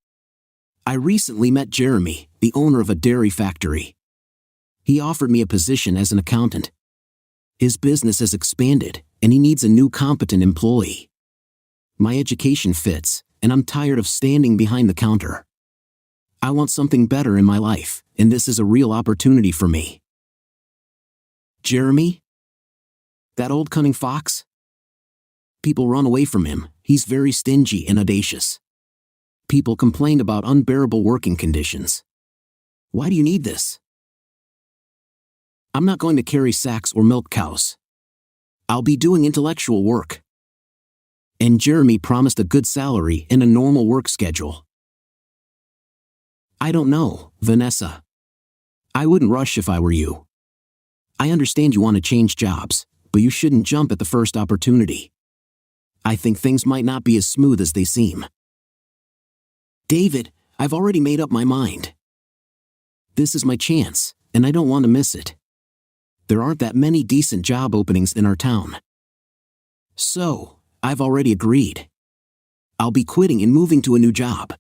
Speaker 1: I recently met Jeremy, the owner of a dairy factory. He offered me a position as an accountant. His business has expanded, and he needs a new competent employee. My education fits, and I'm tired of standing behind the counter. I want something better in my life, and this is a real opportunity for me. Jeremy? That old cunning fox? People run away from him. He's very stingy and audacious. People complained about unbearable working conditions. Why do you need this? I'm not going to carry sacks or milk cows. I'll be doing intellectual work. And Jeremy promised a good salary and a normal work schedule. I don't know, Vanessa. I wouldn't rush if I were you. I understand you want to change jobs, but you shouldn't jump at the first opportunity. I think things might not be as smooth as they seem. David, I've already made up my mind. This is my chance, and I don't want to miss it. There aren't that many decent job openings in our town. So, I've already agreed. I'll be quitting and moving to a new job.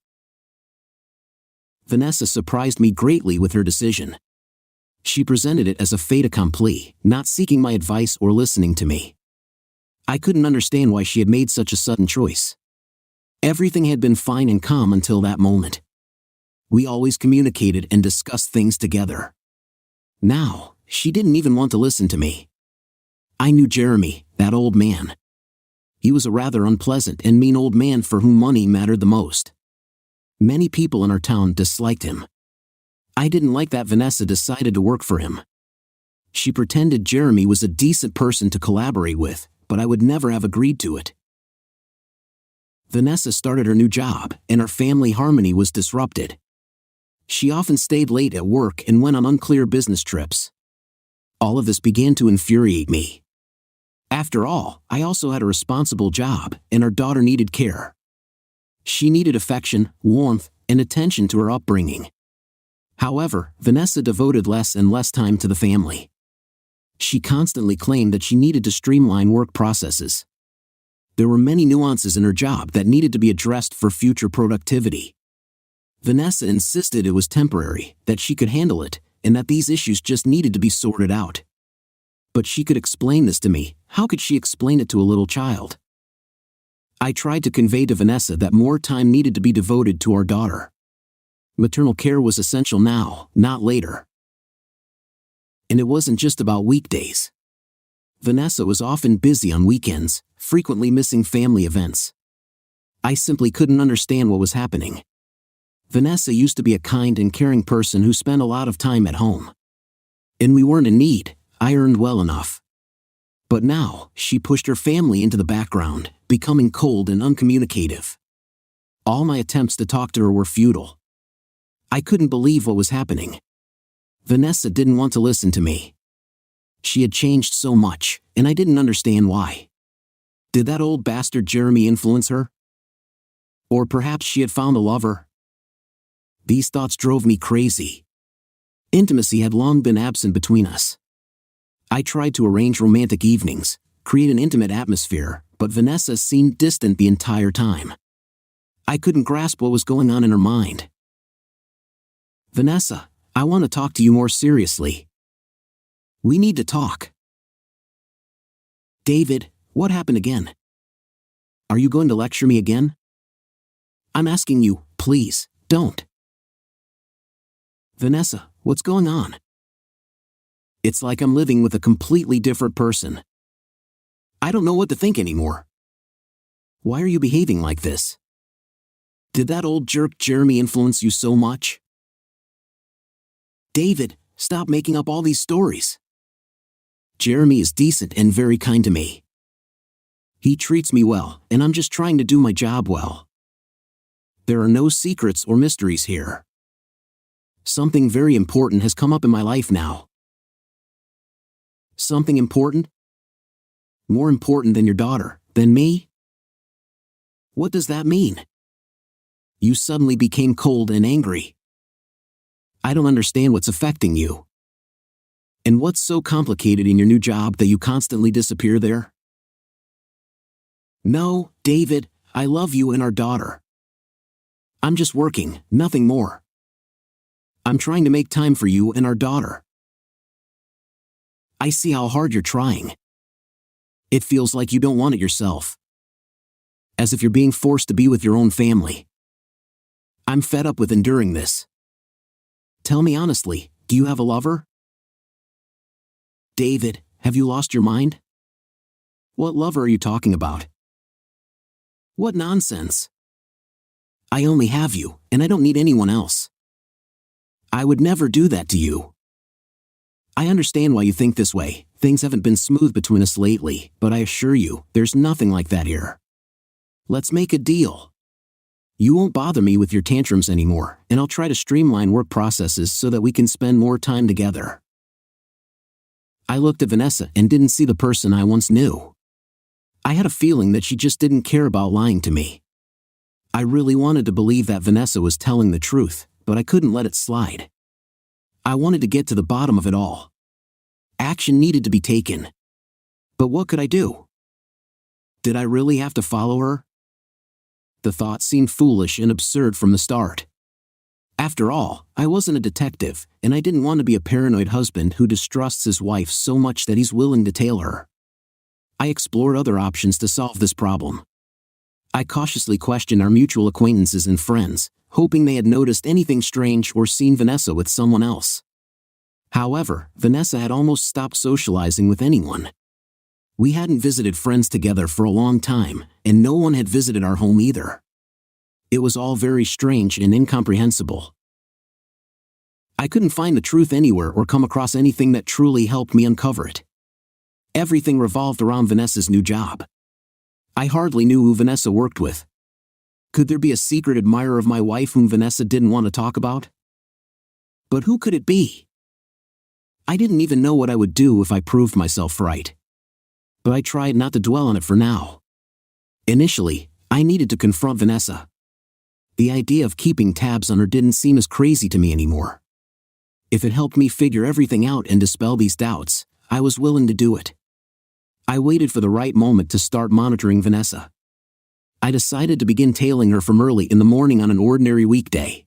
Speaker 1: Vanessa surprised me greatly with her decision. She presented it as a fait accompli, not seeking my advice or listening to me. I couldn't understand why she had made such a sudden choice. Everything had been fine and calm until that moment. We always communicated and discussed things together. Now, she didn't even want to listen to me. I knew Jeremy, that old man. He was a rather unpleasant and mean old man for whom money mattered the most. Many people in our town disliked him. I didn't like that Vanessa decided to work for him. She pretended Jeremy was a decent person to collaborate with, but I would never have agreed to it. Vanessa started her new job, and our family harmony was disrupted. She often stayed late at work and went on unclear business trips. All of this began to infuriate me. After all, I also had a responsible job, and our daughter needed care. She needed affection, warmth, and attention to her upbringing. However, Vanessa devoted less and less time to the family. She constantly claimed that she needed to streamline work processes. There were many nuances in her job that needed to be addressed for future productivity. Vanessa insisted it was temporary, that she could handle it, and that these issues just needed to be sorted out. But she could explain this to me. How could she explain it to a little child? I tried to convey to Vanessa that more time needed to be devoted to our daughter. Maternal care was essential now, not later. And it wasn't just about weekdays. Vanessa was often busy on weekends, frequently missing family events. I simply couldn't understand what was happening. Vanessa used to be a kind and caring person who spent a lot of time at home. And we weren't in need. I earned well enough. But now, she pushed her family into the background, becoming cold and uncommunicative. All my attempts to talk to her were futile. I couldn't believe what was happening. Vanessa didn't want to listen to me. She had changed so much, and I didn't understand why. Did that old bastard Jeremy influence her? Or perhaps she had found a lover? These thoughts drove me crazy. Intimacy had long been absent between us. I tried to arrange romantic evenings, create an intimate atmosphere, but Vanessa seemed distant the entire time. I couldn't grasp what was going on in her mind. Vanessa, I want to talk to you more seriously. We need to talk. David, what happened again? Are you going to lecture me again? I'm asking you, please, don't. Vanessa, what's going on? It's like I'm living with a completely different person. I don't know what to think anymore. Why are you behaving like this? Did that old jerk Jeremy influence you so much? David, stop making up all these stories. Jeremy is decent and very kind to me. He treats me well, and I'm just trying to do my job well. There are no secrets or mysteries here. Something very important has come up in my life now. Something important? More important than your daughter, than me? What does that mean? You suddenly became cold and angry. I don't understand what's affecting you. And what's so complicated in your new job that you constantly disappear there? No, David, I love you and our daughter. I'm just working, nothing more. I'm trying to make time for you and our daughter. I see how hard you're trying. It feels like you don't want it yourself. As if you're being forced to be with your own family. I'm fed up with enduring this. Tell me honestly, do you have a lover? David, have you lost your mind? What lover are you talking about? What nonsense. I only have you, and I don't need anyone else. I would never do that to you. I understand why you think this way. Things haven't been smooth between us lately, but I assure you, there's nothing like that here. Let's make a deal. You won't bother me with your tantrums anymore, and I'll try to streamline work processes so that we can spend more time together. I looked at Vanessa and didn't see the person I once knew. I had a feeling that she just didn't care about lying to me. I really wanted to believe that Vanessa was telling the truth, but I couldn't let it slide. I wanted to get to the bottom of it all. Action needed to be taken. But what could I do? Did I really have to follow her? The thought seemed foolish and absurd from the start. After all, I wasn't a detective, and I didn't want to be a paranoid husband who distrusts his wife so much that he's willing to tail her. I explored other options to solve this problem. I cautiously questioned our mutual acquaintances and friends, hoping they had noticed anything strange or seen Vanessa with someone else. However, Vanessa had almost stopped socializing with anyone. We hadn't visited friends together for a long time, and no one had visited our home either. It was all very strange and incomprehensible. I couldn't find the truth anywhere or come across anything that truly helped me uncover it. Everything revolved around Vanessa's new job. I hardly knew who Vanessa worked with. Could there be a secret admirer of my wife whom Vanessa didn't want to talk about? But who could it be? I didn't even know what I would do if I proved myself right. But I tried not to dwell on it for now. Initially, I needed to confront Vanessa. The idea of keeping tabs on her didn't seem as crazy to me anymore. If it helped me figure everything out and dispel these doubts, I was willing to do it. I waited for the right moment to start monitoring Vanessa. I decided to begin tailing her from early in the morning on an ordinary weekday.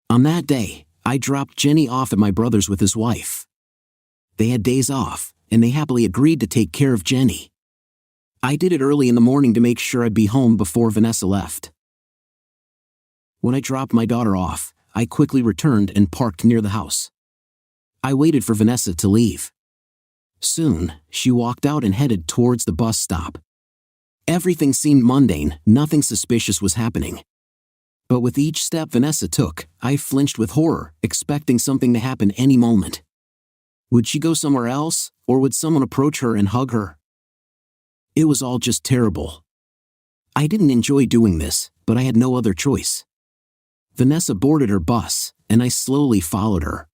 Speaker 1: On that day, I dropped Jenny off at my brother's with his wife. They had days off, and they happily agreed to take care of Jenny. I did it early in the morning to make sure I'd be home before Vanessa left. When I dropped my daughter off, I quickly returned and parked near the house. I waited for Vanessa to leave. Soon, she walked out and headed towards the bus stop. Everything seemed mundane, nothing suspicious was happening. But with each step Vanessa took, I flinched with horror, expecting something to happen any moment. Would she go somewhere else, or would someone approach her and hug her? It was all just terrible. I didn't enjoy doing this, but I had no other choice. Vanessa boarded her bus, and I slowly followed her.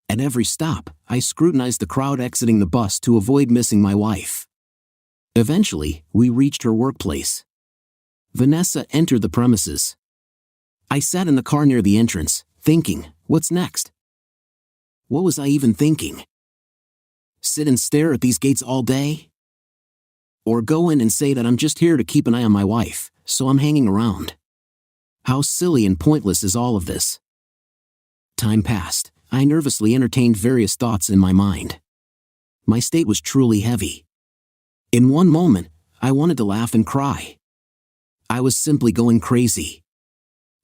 Speaker 1: At every stop, I scrutinized the crowd exiting the bus to avoid missing my wife. Eventually, we reached her workplace. Vanessa entered the premises. I sat in the car near the entrance, thinking, what's next? What was I even thinking? Sit and stare at these gates all day? Or go in and say that I'm just here to keep an eye on my wife, so I'm hanging around? How silly and pointless is all of this? Time passed. I nervously entertained various thoughts in my mind. My state was truly heavy. In one moment, I wanted to laugh and cry. I was simply going crazy.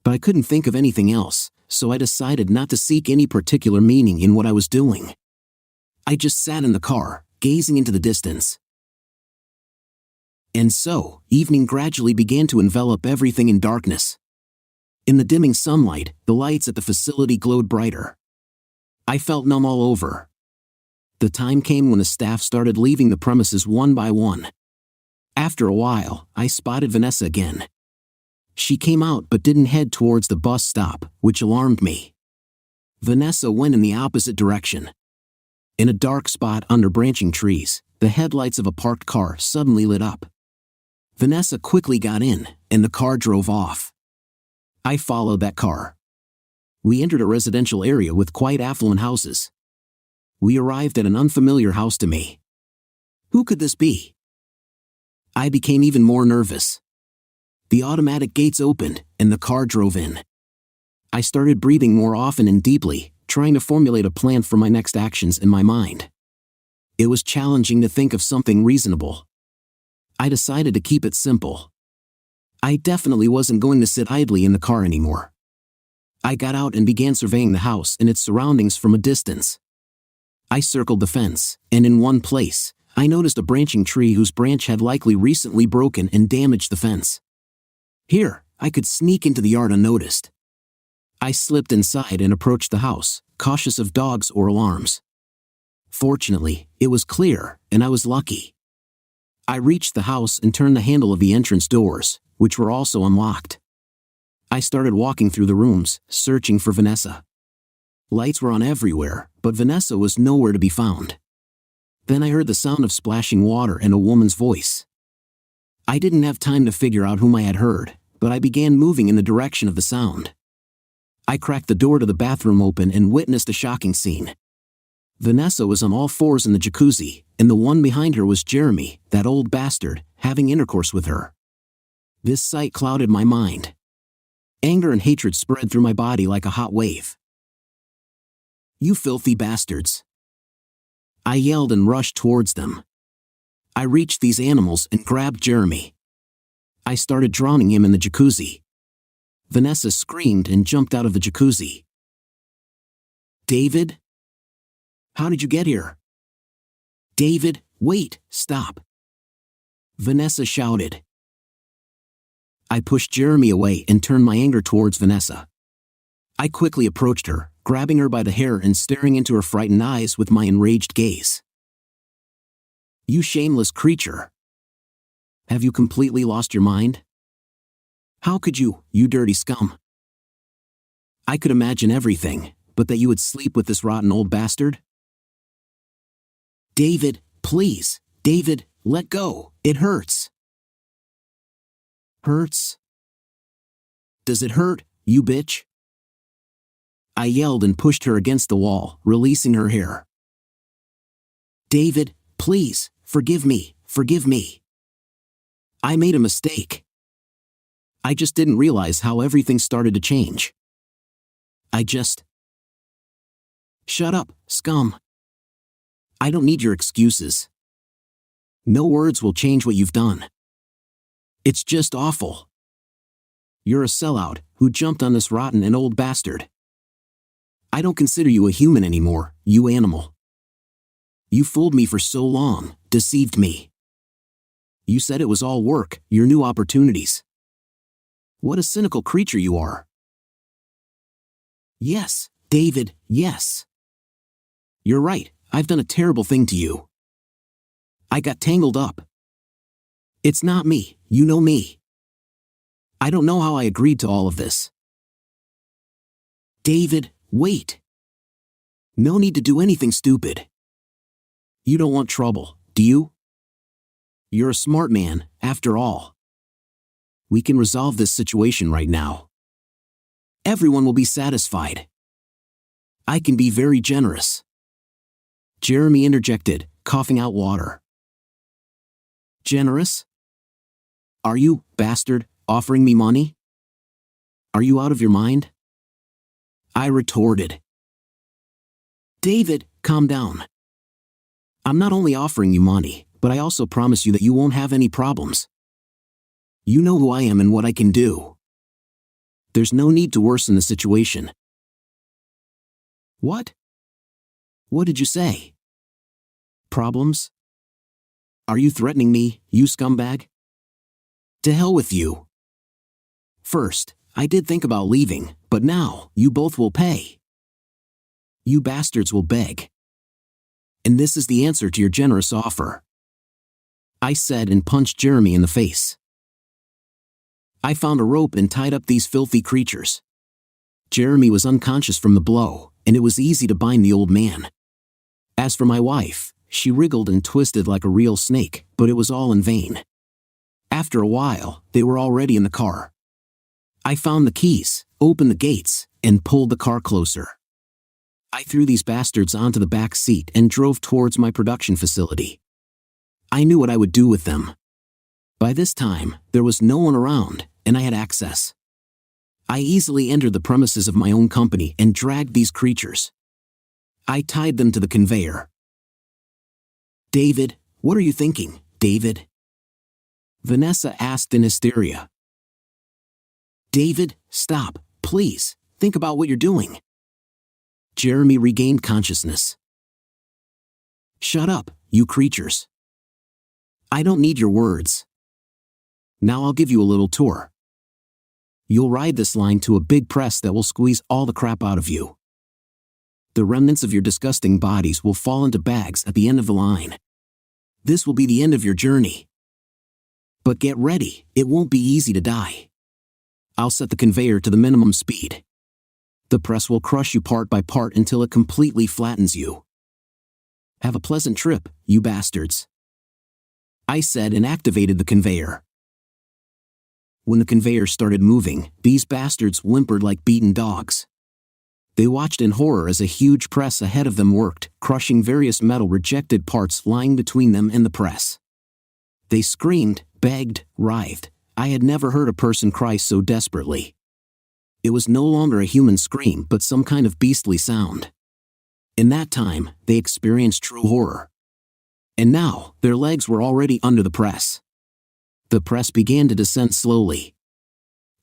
Speaker 1: But I couldn't think of anything else, so I decided not to seek any particular meaning in what I was doing. I just sat in the car, gazing into the distance. And so, evening gradually began to envelop everything in darkness. In the dimming sunlight, the lights at the facility glowed brighter. I felt numb all over. The time came when the staff started leaving the premises one by one. After a while, I spotted Vanessa again. She came out but didn't head towards the bus stop, which alarmed me. Vanessa went in the opposite direction. In a dark spot under branching trees, the headlights of a parked car suddenly lit up. Vanessa quickly got in, and the car drove off. I followed that car. We entered a residential area with quite affluent houses. We arrived at an unfamiliar house to me. Who could this be? I became even more nervous. The automatic gates opened, and the car drove in. I started breathing more often and deeply, trying to formulate a plan for my next actions in my mind. It was challenging to think of something reasonable. I decided to keep it simple. I definitely wasn't going to sit idly in the car anymore. I got out and began surveying the house and its surroundings from a distance. I circled the fence, and in one place, I noticed a branching tree whose branch had likely recently broken and damaged the fence. Here, I could sneak into the yard unnoticed. I slipped inside and approached the house, cautious of dogs or alarms. Fortunately, it was clear, and I was lucky. I reached the house and turned the handle of the entrance doors, which were also unlocked. I started walking through the rooms, searching for Vanessa. Lights were on everywhere, but Vanessa was nowhere to be found. Then I heard the sound of splashing water and a woman's voice. I didn't have time to figure out whom I had heard, but I began moving in the direction of the sound. I cracked the door to the bathroom open and witnessed a shocking scene. Vanessa was on all fours in the jacuzzi, and the one behind her was Jeremy, that old bastard, having intercourse with her. This sight clouded my mind. Anger and hatred spread through my body like a hot wave. "You filthy bastards!" I yelled and rushed towards them. I reached these animals and grabbed Jeremy. I started drowning him in the jacuzzi. Vanessa screamed and jumped out of the jacuzzi. "David? How did you get here?" "David, wait, stop!" Vanessa shouted. I pushed Jeremy away and turned my anger towards Vanessa. I quickly approached her, grabbing her by the hair and staring into her frightened eyes with my enraged gaze. "You shameless creature! Have you completely lost your mind? How could you, you dirty scum?" I could imagine everything, but that you would sleep with this rotten old bastard? "David, please, David, let go, it hurts." "Hurts? Does it hurt, you bitch?" I yelled and pushed her against the wall, releasing her hair. "David, please, Forgive me, forgive me. I made a mistake. I just didn't realize how everything started to change. Shut up, scum. I don't need your excuses. No words will change what you've done. It's just awful. You're a sellout who jumped on this rotten and old bastard. I don't consider you a human anymore, you animal. You fooled me for so long, deceived me. You said it was all work, your new opportunities. What a cynical creature you are. Yes, David, yes. You're right, I've done a terrible thing to you. I got tangled up. It's not me, you know me. I don't know how I agreed to all of this. David, wait. No need to do anything stupid. You don't want trouble, do you? You're a smart man, after all. We can resolve this situation right now. Everyone will be satisfied. I can be very generous. Jeremy interjected, coughing out water. Generous? Are you, bastard, offering me money? Are you out of your mind? I retorted. David, calm down. I'm not only offering you money, but I also promise you that you won't have any problems. You know who I am and what I can do. There's no need to worsen the situation. What? What did you say? Problems? Are you threatening me, you scumbag? To hell with you. First, I did think about leaving, but now, you both will pay. You bastards will beg. And this is the answer to your generous offer. I said and punched Jeremy in the face. I found a rope and tied up these filthy creatures. Jeremy was unconscious from the blow, and it was easy to bind the old man. As for my wife, she wriggled and twisted like a real snake, but it was all in vain. After a while, they were already in the car. I found the keys, opened the gates, and pulled the car closer. I threw these bastards onto the back seat and drove towards my production facility. I knew what I would do with them. By this time, there was no one around, and I had access. I easily entered the premises of my own company and dragged these creatures. I tied them to the conveyor. David, what are you thinking, David? Vanessa asked in hysteria. David, stop, please, think about what you're doing. Jeremy regained consciousness. Shut up, you creatures. I don't need your words. Now I'll give you a little tour. You'll ride this line to a big press that will squeeze all the crap out of you. The remnants of your disgusting bodies will fall into bags at the end of the line. This will be the end of your journey. But get ready, it won't be easy to die. I'll set the conveyor to the minimum speed. The press will crush you part by part until it completely flattens you. Have a pleasant trip, you bastards. I said and activated the conveyor. When the conveyor started moving, these bastards whimpered like beaten dogs. They watched in horror as a huge press ahead of them worked, crushing various metal rejected parts lying between them and the press. They screamed, begged, writhed. I had never heard a person cry so desperately. It was no longer a human scream but some kind of beastly sound. In that time, they experienced true horror. And now, their legs were already under the press. The press began to descend slowly.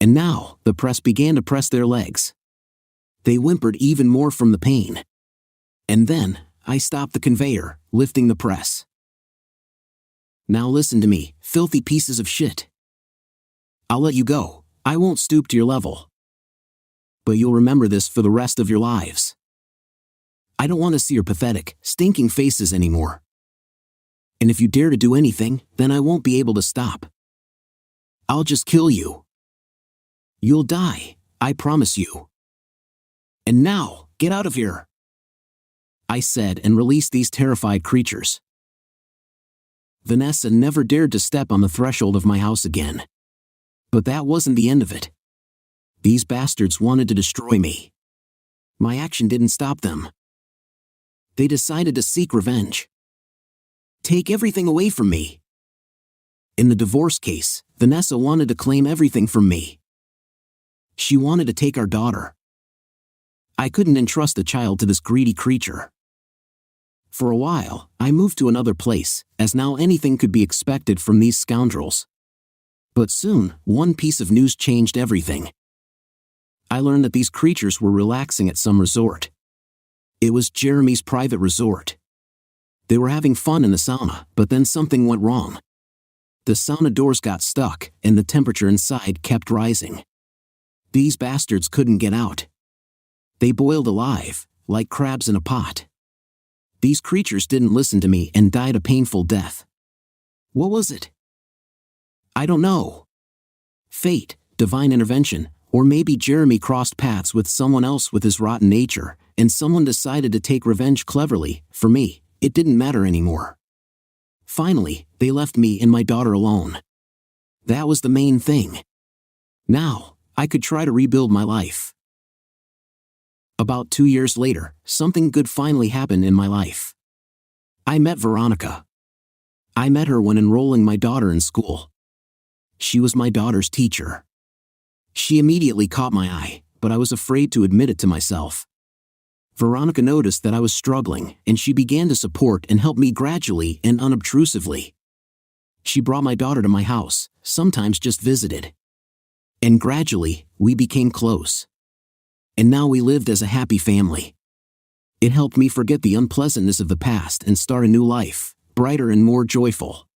Speaker 1: And now, the press began to press their legs. They whimpered even more from the pain. And then, I stopped the conveyor, lifting the press. Now listen to me, filthy pieces of shit. I'll let you go, I won't stoop to your level. But you'll remember this for the rest of your lives. I don't want to see your pathetic, stinking faces anymore. And if you dare to do anything, then I won't be able to stop. I'll just kill you. You'll die, I promise you. And now, get out of here. I said and released these terrified creatures. Vanessa never dared to step on the threshold of my house again. But that wasn't the end of it. These bastards wanted to destroy me. My action didn't stop them. They decided to seek revenge. Take everything away from me. In the divorce case, Vanessa wanted to claim everything from me. She wanted to take our daughter. I couldn't entrust a child to this greedy creature. For a while, I moved to another place, as now anything could be expected from these scoundrels. But soon, one piece of news changed everything. I learned that these creatures were relaxing at some resort. It was Jeremy's private resort. They were having fun in the sauna, but then something went wrong. The sauna doors got stuck, and the temperature inside kept rising. These bastards couldn't get out. They boiled alive, like crabs in a pot. These creatures didn't listen to me and died a painful death. What was it? I don't know. Fate, divine intervention, or maybe Jeremy crossed paths with someone else with his rotten nature, and someone decided to take revenge cleverly. For me, it didn't matter anymore. Finally, they left me and my daughter alone. That was the main thing. Now, I could try to rebuild my life. About 2 years later, something good finally happened in my life. I met Veronica. I met her when enrolling my daughter in school. She was my daughter's teacher. She immediately caught my eye, but I was afraid to admit it to myself. Veronica noticed that I was struggling, and she began to support and help me gradually and unobtrusively. She brought my daughter to my house, sometimes just visited. And gradually, we became close. And now we lived as a happy family. It helped me forget the unpleasantness of the past and start a new life, brighter and more joyful.